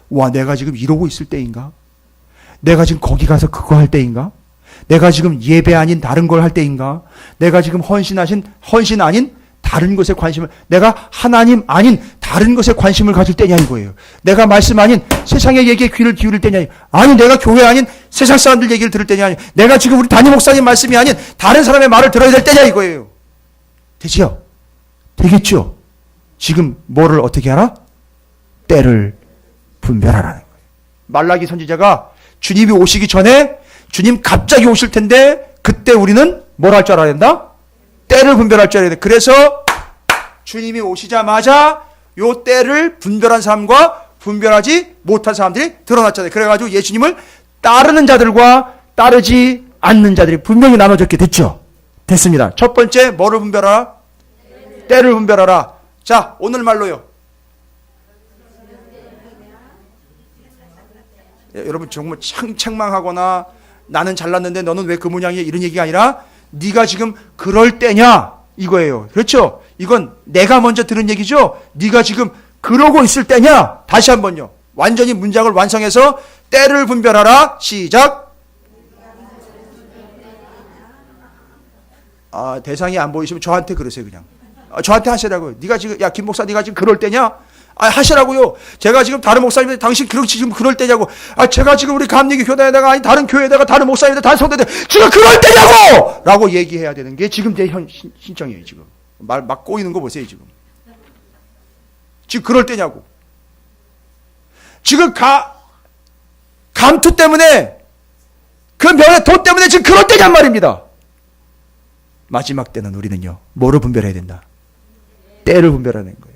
와, 내가 지금 이러고 있을 때인가? 내가 지금 거기 가서 그거 할 때인가? 내가 지금 예배 아닌 다른 걸 할 때인가? 내가 지금 헌신 아닌 다른 것에 관심을, 내가 하나님 아닌 다른 것에 관심을 가질 때냐 이거예요. 내가 말씀 아닌 세상의 얘기에 귀를 기울일 때냐, 아니 내가 교회 아닌 세상 사람들 얘기를 들을 때냐, 아니 내가 지금 우리 담임 목사님 말씀이 아닌 다른 사람의 말을 들어야 될 때냐 이거예요. 되지요? 되겠죠? 지금 뭐를 어떻게 하라? 때를 분별하라는 거예요. 말라기 선지자가 주님이 오시기 전에, 주님 갑자기 오실 텐데 그때 우리는 뭘 할 줄 알아야 된다? 때를 분별할 줄 알아야 돼. 그래서 주님이 오시자마자 요 때를 분별한 사람과 분별하지 못한 사람들이 드러났잖아요. 그래가지고 예수님을 따르는 자들과 따르지 않는 자들이 분명히 나눠졌게 됐죠. 됐습니다. 첫 번째, 뭐를 분별하라? 때를 분별하라. 자, 오늘 말로요, 여러분 정말 책망하거나 나는 잘났는데 너는 왜 그 모양이야 이런 얘기가 아니라 네가 지금 그럴 때냐 이거예요. 그렇죠? 이건 내가 먼저 들은 얘기죠. 네가 지금 그러고 있을 때냐. 다시 한번요. 완전히 문장을 완성해서 때를 분별하라. 시작. 대상이 안 보이시면 저한테 그러세요. 그냥 저한테 하시라고요. 네가 지금 야 김 목사 네가 지금 그럴 때냐? 하시라고요. 제가 지금 다른 목사님들 당신 지금 그럴 때냐고. 제가 지금 우리 감리교 교단에다가 아니 다른 교회에다가 다른 목사님들 다른 성도들 지금 그럴 때냐고! 라고 얘기해야 되는 게 지금 제 신청이에요. 지금 말 막 꼬이는 거 보세요. 지금 그럴 때냐고. 지금 감투 때문에 그 명예 돈 때문에 지금 그럴 때냔 말입니다. 마지막 때는 우리는요 뭐를 분별해야 된다? 때를 분별하는 거예요.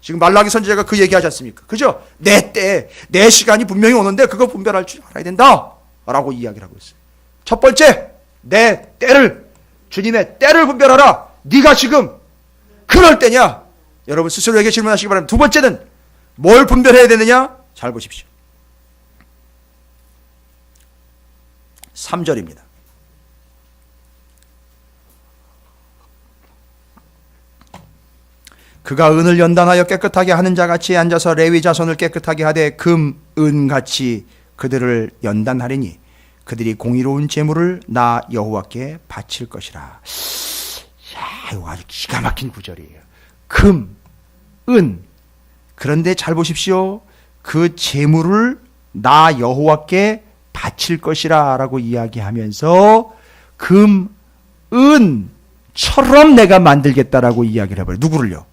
지금 말라기 선지자가 그 얘기하지 않습니까? 그죠? 내 때, 내 시간이 분명히 오는데 그거 분별할 줄 알아야 된다 라고 이야기를 하고 있어요. 첫 번째, 내 때를, 주님의 때를 분별하라. 네가 지금 그럴 때냐? 여러분 스스로에게 질문하시기 바랍니다. 두 번째는 뭘 분별해야 되느냐? 잘 보십시오. 3절입니다. 그가 은을 연단하여 깨끗하게 하는 자같이 앉아서 레위 자손을 깨끗하게 하되 금, 은같이 그들을 연단하리니 그들이 공의로운 제물을 나 여호와께 바칠 것이라. 야, 이거 아주 기가 막힌 구절이에요. 금, 은. 그런데 잘 보십시오. 그 제물을 나 여호와께 바칠 것이라 라고 이야기하면서 금, 은처럼 내가 만들겠다라고 이야기를 해버려요. 누구를요?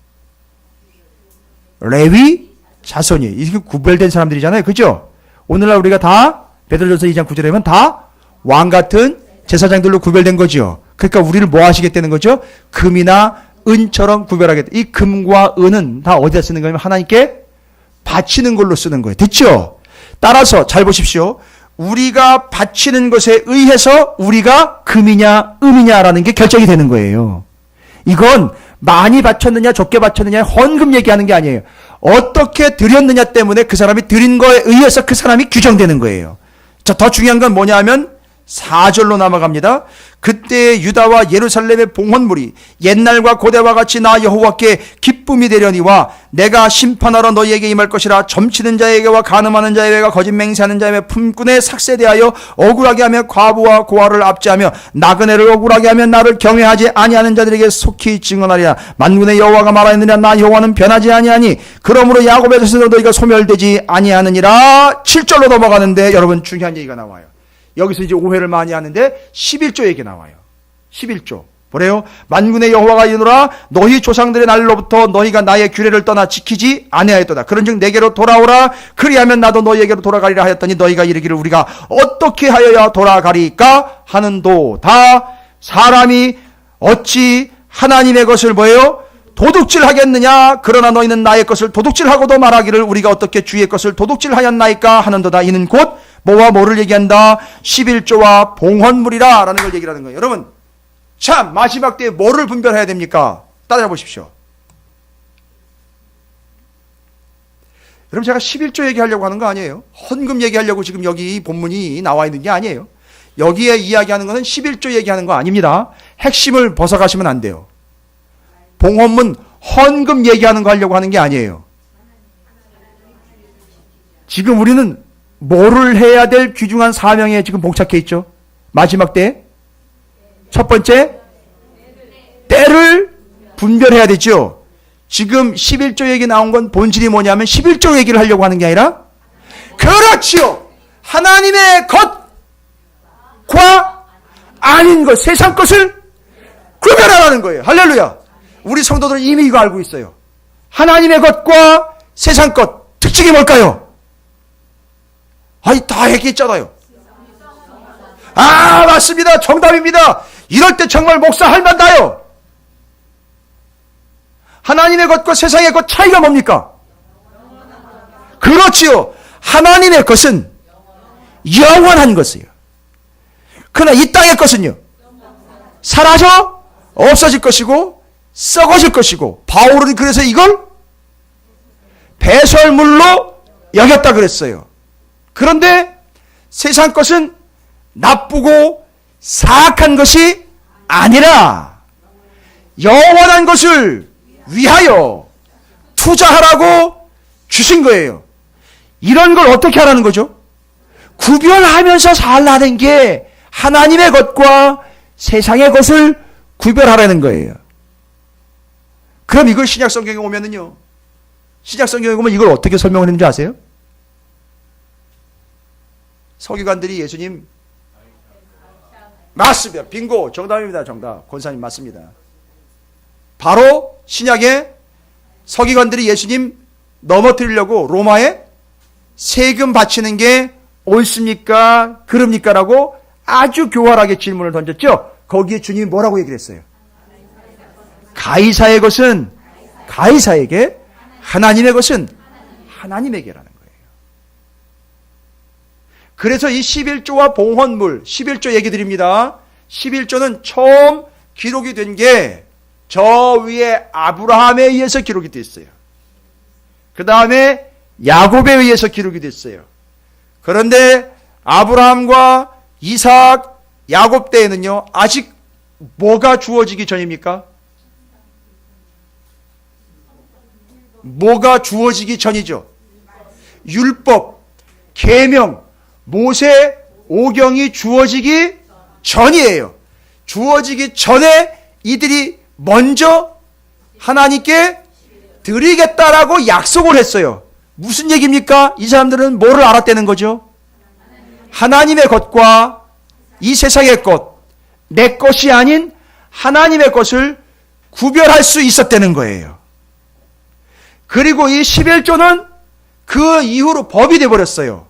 레위 자손이 이게 구별된 사람들이잖아요. 그죠? 오늘날 우리가 다 베드로전서 2장 9절에 보면 다 왕 같은 제사장들로 구별된 거죠. 그러니까 우리를 뭐 하시겠다는 거죠? 금이나 은처럼 구별하겠다. 이 금과 은은 다 어디다 쓰는 거냐면 하나님께 바치는 걸로 쓰는 거예요. 됐죠? 따라서 잘 보십시오. 우리가 바치는 것에 의해서 우리가 금이냐 은이냐라는 게 결정이 되는 거예요. 이건 많이 바쳤느냐 적게 바쳤느냐 헌금 얘기하는 게 아니에요. 어떻게 드렸느냐 때문에 그 사람이 드린 거에 의해서 그 사람이 규정되는 거예요. 자, 더 중요한 건 뭐냐 하면 4절로 넘어갑니다. 그때 유다와 예루살렘의 봉헌물이 옛날과 고대와 같이 나 여호와께 기쁨이 되려니와 내가 심판하러 너희에게 임할 것이라. 점치는 자에게와 간음하는 자에게와 거짓 맹세하는 자에게 품꾼에 삭세대하여 억울하게 하며 과부와 고아를 압제하며 나그네를 억울하게 하며 나를 경외하지 아니하는 자들에게 속히 증언하리라. 만군의 여호와가 말하였느냐 나 여호와는 변하지 아니하니 그러므로 야곱의 자손으로 너희가 소멸되지 아니하느니라. 7절로 넘어가는데 여러분 중요한 얘기가 나와요. 여기서 이제 오해를 많이 하는데 11조 얘기 나와요. 11조. 뭐래요? 만군의 여호와가 이르노라 너희 조상들의 날로부터 너희가 나의 규례를 떠나 지키지 아니하였도다. 그런즉 내게로 돌아오라. 그리하면 나도 너희에게로 돌아가리라 하였더니 너희가 이르기를 우리가 어떻게 하여야 돌아가리까 하는도다. 사람이 어찌 하나님의 것을 뭐예요? 도둑질하겠느냐? 그러나 너희는 나의 것을 도둑질하고도 말하기를 우리가 어떻게 주의 것을 도둑질하였나이까 하는도다. 이는 곧 뭐와 뭐를 얘기한다? 11조와 봉헌물이라 라는 걸 얘기하는 거예요. 여러분 참 마지막 때에 뭐를 분별해야 됩니까? 따라보십시오. 여러분 제가 11조 얘기하려고 하는 거 아니에요. 헌금 얘기하려고 지금 여기 본문이 나와 있는 게 아니에요. 여기에 이야기하는 것은 11조 얘기하는 거 아닙니다. 핵심을 벗어가시면 안 돼요. 봉헌문 헌금 얘기하는 거 하려고 하는 게 아니에요. 지금 우리는 뭐를 해야 될 귀중한 사명에 지금 봉착해 있죠. 마지막 때 첫 번째 때를 분별해야 되죠. 지금 11조 얘기 나온 건 본질이 뭐냐면 11조 얘기를 하려고 하는 게 아니라 그렇지요. 하나님의 것과 아닌 것, 세상 것을 구별하라는 거예요. 할렐루야. 우리 성도들은 이미 이거 알고 있어요. 하나님의 것과 세상 것 특징이 뭘까요? 아니 다 얘기했잖아요. 맞습니다. 정답입니다. 이럴 때 정말 목사 할 만다요. 하나님의 것과 세상의 것 차이가 뭡니까? 그렇지요. 하나님의 것은 영원한 것이에요. 그러나 이 땅의 것은요 사라져 없어질 것이고 썩어질 것이고 바울은 그래서 이걸 배설물로 여겼다 그랬어요. 그런데 세상 것은 나쁘고 사악한 것이 아니라 영원한 것을 위하여 투자하라고 주신 거예요. 이런 걸 어떻게 하라는 거죠? 구별하면서 살라는 게 하나님의 것과 세상의 것을 구별하라는 거예요. 그럼 이걸 신약 성경에 오면은요, 신약 성경에 보면 이걸 어떻게 설명을 했는지 아세요? 서기관들이 예수님, 맞습니다. 빙고. 정답입니다. 정답. 권사님 맞습니다. 바로 신약에 서기관들이 예수님 넘어뜨리려고 로마에 세금 바치는 게 옳습니까? 그럽니까? 라고 아주 교활하게 질문을 던졌죠. 거기에 주님이 뭐라고 얘기를 했어요? 가이사의 것은 가이사에게, 하나님의 것은 하나님에게라는 거예요. 그래서 이 11조와 봉헌물, 11조 얘기 드립니다. 11조는 처음 기록이 된 게 저 위에 아브라함에 의해서 기록이 됐어요. 그 다음에 야곱에 의해서 기록이 됐어요. 그런데 아브라함과 이삭, 야곱 때에는요, 아직 뭐가 주어지기 전입니까? 뭐가 주어지기 전이죠? 율법, 계명, 모세, 오경이 주어지기 전이에요. 주어지기 전에 이들이 먼저 하나님께 드리겠다라고 약속을 했어요. 무슨 얘기입니까? 이 사람들은 뭐를 알았다는 거죠? 하나님의 것과 이 세상의 것, 내 것이 아닌 하나님의 것을 구별할 수 있었다는 거예요. 그리고 이 11조는 그 이후로 법이 되어버렸어요.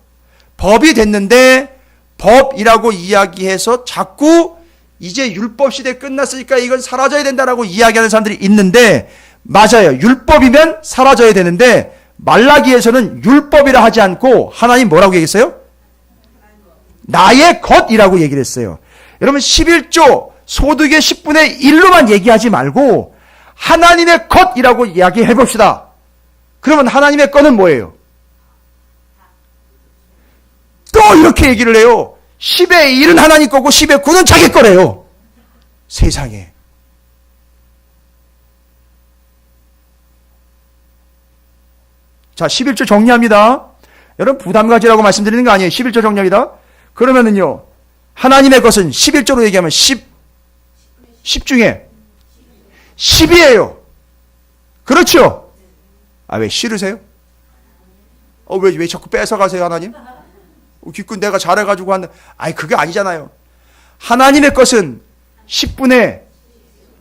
법이 됐는데 법이라고 이야기해서 자꾸 이제 율법 시대 끝났으니까 이건 사라져야 된다라고 이야기하는 사람들이 있는데, 맞아요. 율법이면 사라져야 되는데 말라기에서는 율법이라 하지 않고 하나님 뭐라고 얘기했어요? 나의 것이라고 얘기를 했어요. 여러분 11조 소득의 10분의 1로만 얘기하지 말고 하나님의 것이라고 이야기해 봅시다. 그러면 하나님의 것은 뭐예요? 또 이렇게 얘기를 해요. 10의 1은 하나님 거고 10의 9는 자기 거래요. 세상에. 자, 11조 정리합니다. 여러분 부담 가지라고 말씀드리는 거 아니에요. 11조 정리합니다. 그러면은요, 하나님의 것은 11조로 얘기하면 10 중에 10이에요. 그렇죠? 아, 왜 싫으세요? 왜 자꾸 뺏어가세요, 하나님? 기껏 내가 잘해가지고 하는, 아니, 그게 아니잖아요. 하나님의 것은 10분의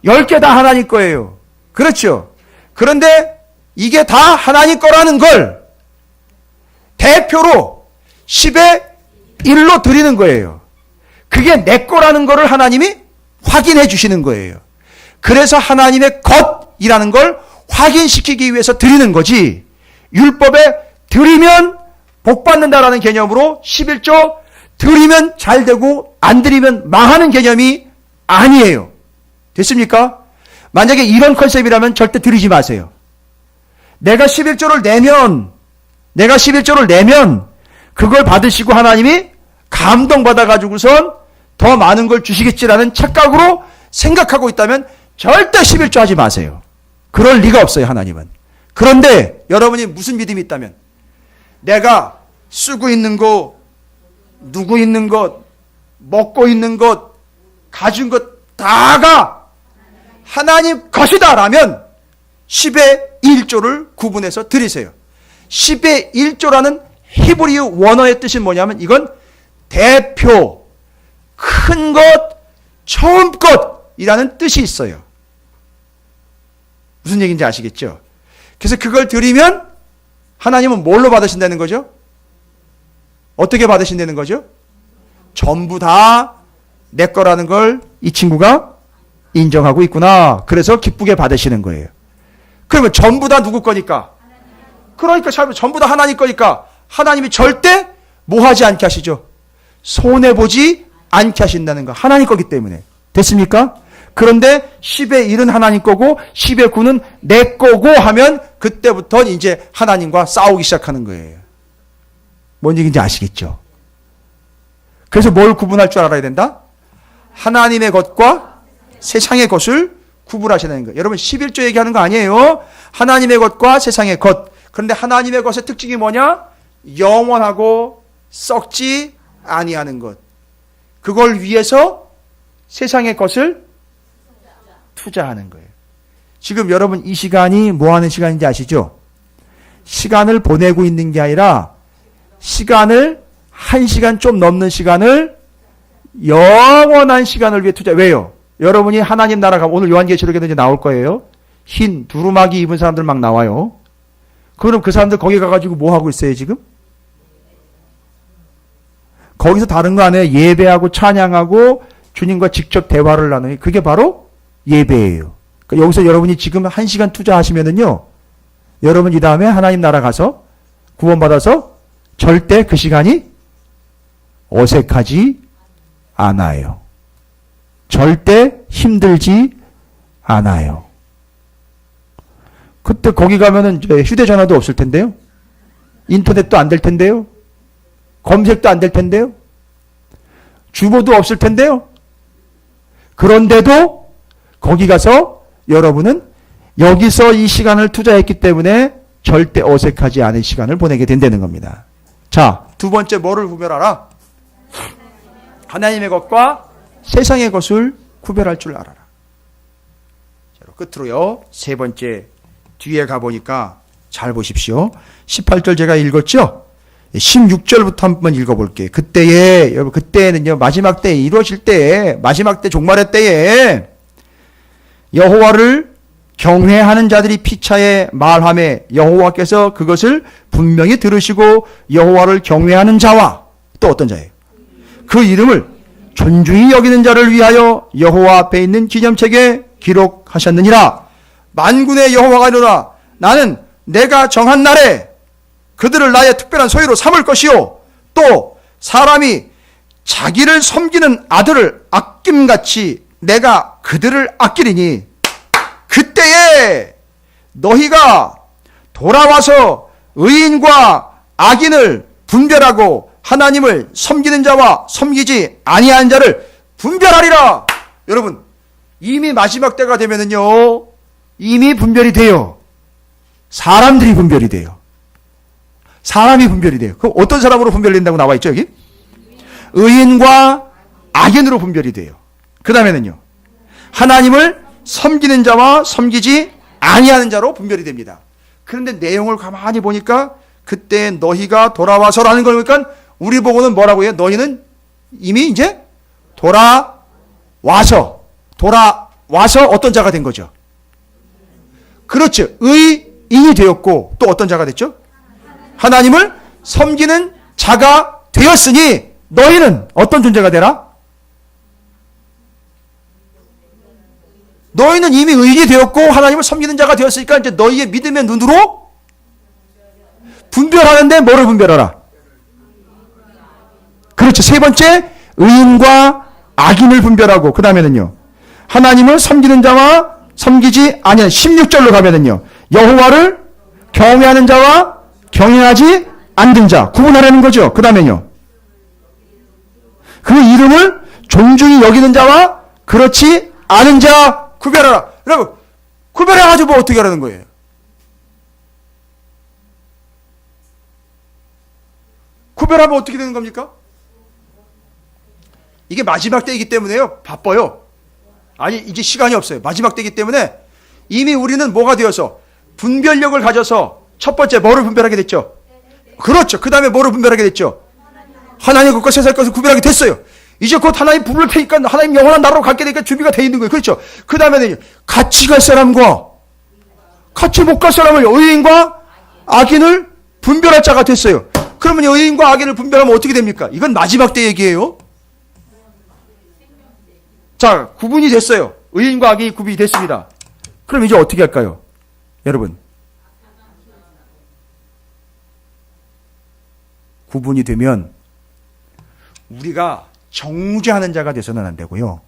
10개 다 하나님 거예요. 그렇죠? 그런데 이게 다 하나님 거라는 걸 대표로 10의 1로 드리는 거예요. 그게 내 거라는 거를 하나님이 확인해 주시는 거예요. 그래서 하나님의 것이라는 걸 확인시키기 위해서 드리는 거지, 율법에 드리면 복 받는다라는 개념으로 11조 드리면 잘 되고 안 드리면 망하는 개념이 아니에요. 됐습니까? 만약에 이런 컨셉이라면 절대 드리지 마세요. 내가 11조를 내면 그걸 받으시고 하나님이 감동받아가지고선 더 많은 걸 주시겠지라는 착각으로 생각하고 있다면 절대 11조 하지 마세요. 그럴 리가 없어요, 하나님은. 그런데 여러분이 무슨 믿음이 있다면, 내가 쓰고 있는 것, 누구 있는 것, 먹고 있는 것, 가진 것 다가 하나님 것이다 라면 10의 1조를 구분해서 드리세요. 10의 1조라는 히브리어 원어의 뜻이 뭐냐면, 이건 대표, 큰 것, 처음 것이라는 뜻이 있어요. 무슨 얘기인지 아시겠죠? 그래서 그걸 드리면 하나님은 뭘로 받으신다는 거죠? 어떻게 받으신다는 거죠? 전부 다 내 거라는 걸 이 친구가 인정하고 있구나. 그래서 기쁘게 받으시는 거예요. 그러면 전부 다 누구 거니까? 그러니까 전부 다 하나님 거니까 하나님이 절대 뭐 하지 않게 하시죠? 손해보지 않게 하신다는 거. 하나님 거기 때문에. 됐습니까? 그런데 10의 1은 하나님 거고 10의 9는 내 거고 하면 그때부터 이제 하나님과 싸우기 시작하는 거예요. 뭔 얘기인지 아시겠죠? 그래서 뭘 구분할 줄 알아야 된다? 하나님의 것과 세상의 것을 구분하셔야 되는 거예요. 여러분 11조 얘기하는 거 아니에요. 하나님의 것과 세상의 것. 그런데 하나님의 것의 특징이 뭐냐? 영원하고 썩지 아니하는 것. 그걸 위해서 세상의 것을 투자하는 거예요. 지금 여러분 이 시간이 뭐 하는 시간인지 아시죠? 시간을 보내고 있는 게 아니라 시간을 1시간 좀 넘는 시간을 영원한 시간을 위해 투자. 왜요? 여러분이 하나님 나라 가면 오늘 요한계시록에도 이제 나올 거예요. 흰 두루마기 입은 사람들 막 나와요. 그럼 그 사람들 거기 가가지고 뭐 하고 있어요 지금? 거기서 다른 거 안 해요. 예배하고 찬양하고 주님과 직접 대화를 나누니 그게 바로 예배예요. 그러니까 여기서 여러분이 지금 1시간 투자하시면은요, 여러분 이 다음에 하나님 나라 가서 구원받아서 절대 그 시간이 어색하지 않아요. 절대 힘들지 않아요. 그때 거기 가면은 휴대전화도 없을 텐데요. 인터넷도 안 될 텐데요. 검색도 안 될 텐데요. 주보도 없을 텐데요. 그런데도 거기 가서 여러분은 여기서 이 시간을 투자했기 때문에 절대 어색하지 않은 시간을 보내게 된다는 겁니다. 자, 두 번째 뭐를 구별하라? 하나님의 것과 세상의 것을 구별할 줄 알아라. 자, 끝으로요. 세 번째 뒤에 가보니까 잘 보십시오. 18절 제가 읽었죠? 16절부터 한번 읽어볼게요. 그때에, 여러분, 그때는요, 마지막 때에 이루어질 때에, 마지막 때 종말의 때에 여호와를 경외하는 자들이 피차에 말하며 여호와께서 그것을 분명히 들으시고 여호와를 경외하는 자와 또 어떤 자예요? 그 이름을 존중히 여기는 자를 위하여 여호와 앞에 있는 기념책에 기록하셨느니라. 만군의 여호와가 이르노라. 나는 내가 정한 날에 그들을 나의 특별한 소유로 삼을 것이요 또 사람이 자기를 섬기는 아들을 아낌같이 내가 그들을 아끼리니 그때에 너희가 돌아와서 의인과 악인을 분별하고 하나님을 섬기는 자와 섬기지 아니한 자를 분별하리라. 여러분 이미 마지막 때가 되면은요 이미 분별이 돼요. 사람들이 분별이 돼요. 사람이 분별이 돼요. 그럼 어떤 사람으로 분별된다고 나와 있죠 여기? 의인과 악인으로 분별이 돼요. 그 다음에는요 하나님을 섬기는 자와 섬기지 아니하는 자로 분별이 됩니다. 그런데 내용을 가만히 보니까 그때 너희가 돌아와서라는 걸 보니까 우리 보고는 뭐라고 해요? 너희는 이미 이제 돌아와서 어떤 자가 된 거죠? 그렇죠. 의인이 되었고 또 어떤 자가 됐죠? 하나님을 섬기는 자가 되었으니 너희는 어떤 존재가 되라? 너희는 이미 의인이 되었고 하나님을 섬기는 자가 되었으니까 이제 너희의 믿음의 눈으로 분별하는데 뭐를 분별하라? 그렇죠. 세 번째 의인과 악인을 분별하고 그 다음에는요 하나님을 섬기는 자와 섬기지 아니하는 16절로 가면은요 여호와를 경외하는 자와 경외하지 않는 자 구분하라는 거죠. 그 다음에는요 그 이름을 존중히 여기는 자와 그렇지 않은 자 구별하라. 여러분 구별해가지고 뭐 어떻게 하라는 거예요? 구별하면 어떻게 되는 겁니까? 이게 마지막 때이기 때문에요 바빠요. 아니 이제 시간이 없어요. 마지막 때이기 때문에 이미 우리는 뭐가 되어서 분별력을 가져서 첫 번째 뭐를 분별하게 됐죠? 그렇죠. 그 다음에 뭐를 분별하게 됐죠? 하나님 것과 세상 것을 구별하게 됐어요. 이제 곧 하나님 부를 테니까 하나님 영원한 나라로 갈게 되니까 준비가 돼 있는 거예요. 그렇죠. 그 다음에는 같이 갈 사람과 같이 못 갈 사람을 의인과 악인을 분별할 자가 됐어요. 그러면 의인과 악인을 분별하면 어떻게 됩니까? 이건 마지막 때 얘기예요. 자, 구분이 됐어요. 의인과 악인이 구분이 됐습니다. 그럼 이제 어떻게 할까요? 여러분 구분이 되면 우리가 정죄하는 자가 돼서는 안 되고요.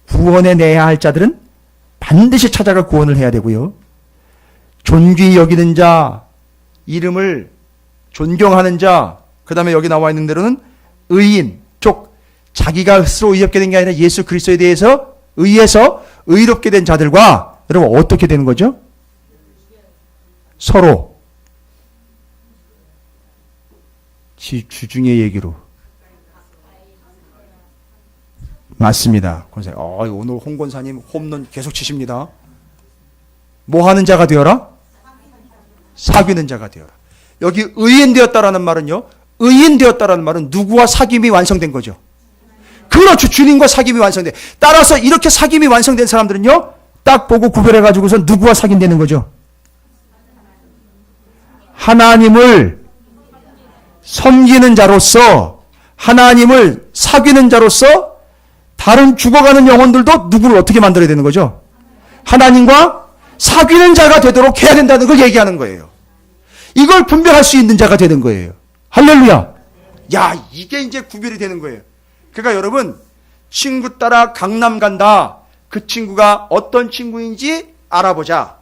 구원해 내야 할 자들은 반드시 찾아가 구원을 해야 되고요. 존귀히 여기는 자, 이름을 존경하는 자, 그 다음에 여기 나와 있는 대로는 의인, 쪽 자기가 스스로 의롭게 된 게 아니라 예수 그리스도에 대해서 의해서 의롭게 된 자들과 여러분 어떻게 되는 거죠? 서로 주중의 얘기로 맞습니다. 권사님. 오늘 홍 권사님 홈런 계속 치십니다. 뭐 하는 자가 되어라? 사귀는 자가 되어라. 여기 의인 되었다라는 말은요. 의인 되었다라는 말은 누구와 사귐이 완성된 거죠. 그렇죠. 주님과 사귐이 완성돼. 따라서 이렇게 사귐이 완성된 사람들은요. 딱 보고 구별해가지고서 누구와 사귄다는 거죠. 하나님을 섬기는 자로서, 하나님을 사귀는 자로서 다른 죽어가는 영혼들도 누구를 어떻게 만들어야 되는 거죠? 하나님과 사귀는 자가 되도록 해야 된다는 걸 얘기하는 거예요. 이걸 분별할 수 있는 자가 되는 거예요. 할렐루야. 야, 이게 이제 구별이 되는 거예요. 그러니까 여러분, 친구 따라 강남 간다. 그 친구가 어떤 친구인지 알아보자.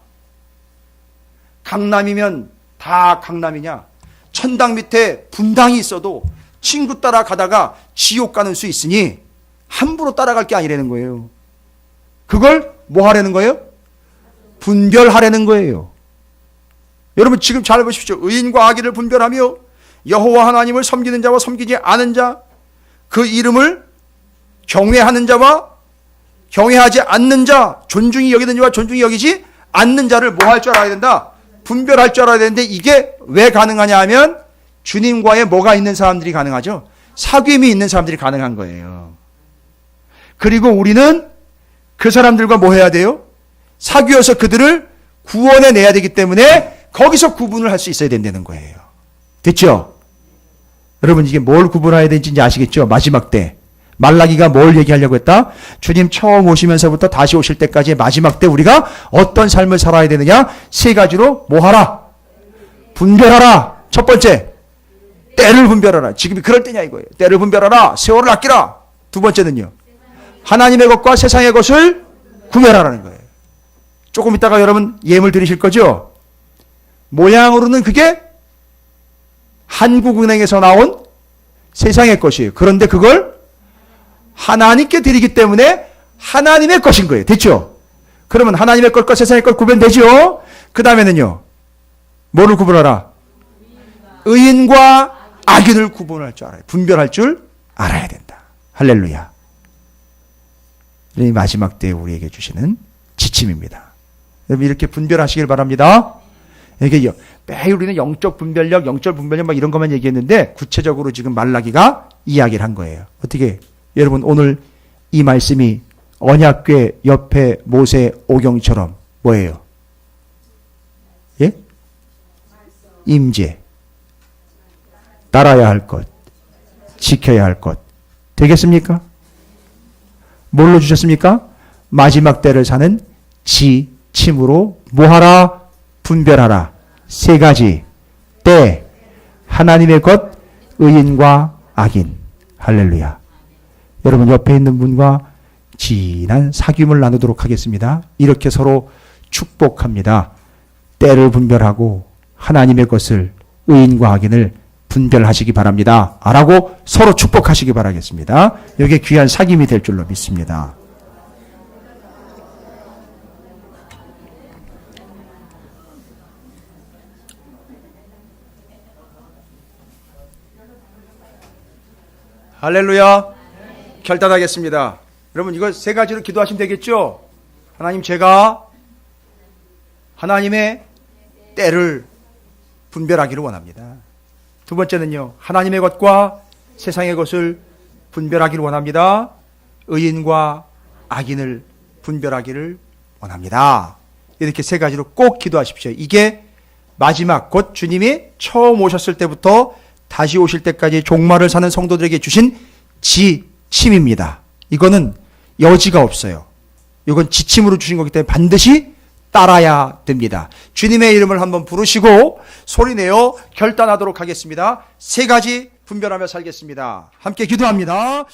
강남이면 다 강남이냐? 천당 밑에 분당이 있어도 친구 따라 가다가 지옥 가는 수 있으니 함부로 따라갈 게 아니라는 거예요. 그걸 뭐 하라는 거예요? 분별하라는 거예요. 여러분 지금 잘 보십시오. 의인과 악인을 분별하며 여호와 하나님을 섬기는 자와 섬기지 않은 자, 그 이름을 경외하는 자와 경외하지 않는 자, 존중이 여기는 자와 존중이 여기지 않는 자를 뭐 할 줄 알아야 된다? 분별할 줄 알아야 되는데 이게 왜 가능하냐 하면 주님과의 뭐가 있는 사람들이 가능하죠? 사귐이 있는 사람들이 가능한 거예요. 그리고 우리는 그 사람들과 뭐 해야 돼요? 사귀어서 그들을 구원해 내야 되기 때문에 거기서 구분을 할 수 있어야 된다는 거예요. 됐죠? 여러분 이게 뭘 구분해야 되는지 이제 아시겠죠? 마지막 때 말라기가 뭘 얘기하려고 했다? 주님 처음 오시면서부터 다시 오실 때까지의 마지막 때 우리가 어떤 삶을 살아야 되느냐? 세 가지로 뭐 하라? 분별하라. 첫 번째, 때를 분별하라. 지금이 그럴 때냐 이거예요. 때를 분별하라. 세월을 아끼라. 두 번째는요, 하나님의 것과 세상의 것을 구별하라는 거예요. 조금 있다가 여러분 예물 드리실 거죠? 모양으로는 그게 한국은행에서 나온 세상의 것이에요. 그런데 그걸 하나님께 드리기 때문에 하나님의 것인 거예요. 됐죠? 그러면 하나님의 것과 세상의 것 구별되죠? 그 다음에는요, 뭐를 구분하라? 의인과 악인을 구분할 줄 알아요. 분별할 줄 알아야 된다. 할렐루야. 이 마지막 때에 우리에게 주시는 지침입니다. 여러분 이렇게 분별하시길 바랍니다. 이게 매일 우리는 영적 분별력, 영적 분별력 막 이런 것만 얘기했는데 구체적으로 지금 말라기가 이야기를 한 거예요. 어떻게? 여러분 오늘 이 말씀이 언약궤 옆에 모세 오경처럼 뭐예요? 예? 임재. 따라야 할 것, 지켜야 할 것 되겠습니까? 뭘로 주셨습니까? 마지막 때를 사는 지침으로 뭐하라? 분별하라. 세 가지. 때, 하나님의 것, 의인과 악인. 할렐루야. 여러분 옆에 있는 분과 진한 사귐을 나누도록 하겠습니다. 이렇게 서로 축복합니다. 때를 분별하고 하나님의 것을, 의인과 악인을 분별하시기 바랍니다. 라고 서로 축복하시기 바라겠습니다. 이게 귀한 사귐이 될 줄로 믿습니다. 할렐루야. 결단하겠습니다. 여러분 이거 세 가지로 기도하시면 되겠죠? 하나님, 제가 하나님의 때를 분별하기를 원합니다. 두 번째는요, 하나님의 것과 세상의 것을 분별하기를 원합니다. 의인과 악인을 분별하기를 원합니다. 이렇게 세 가지로 꼭 기도하십시오. 이게 마지막 곧 주님이 처음 오셨을 때부터 다시 오실 때까지 종말을 사는 성도들에게 주신 지침입니다. 이거는 여지가 없어요. 이건 지침으로 주신 거기 때문에 반드시 따라야 됩니다. 주님의 이름을 한번 부르시고 소리내어 결단하도록 하겠습니다. 세 가지 분별하며 살겠습니다. 함께 기도합니다.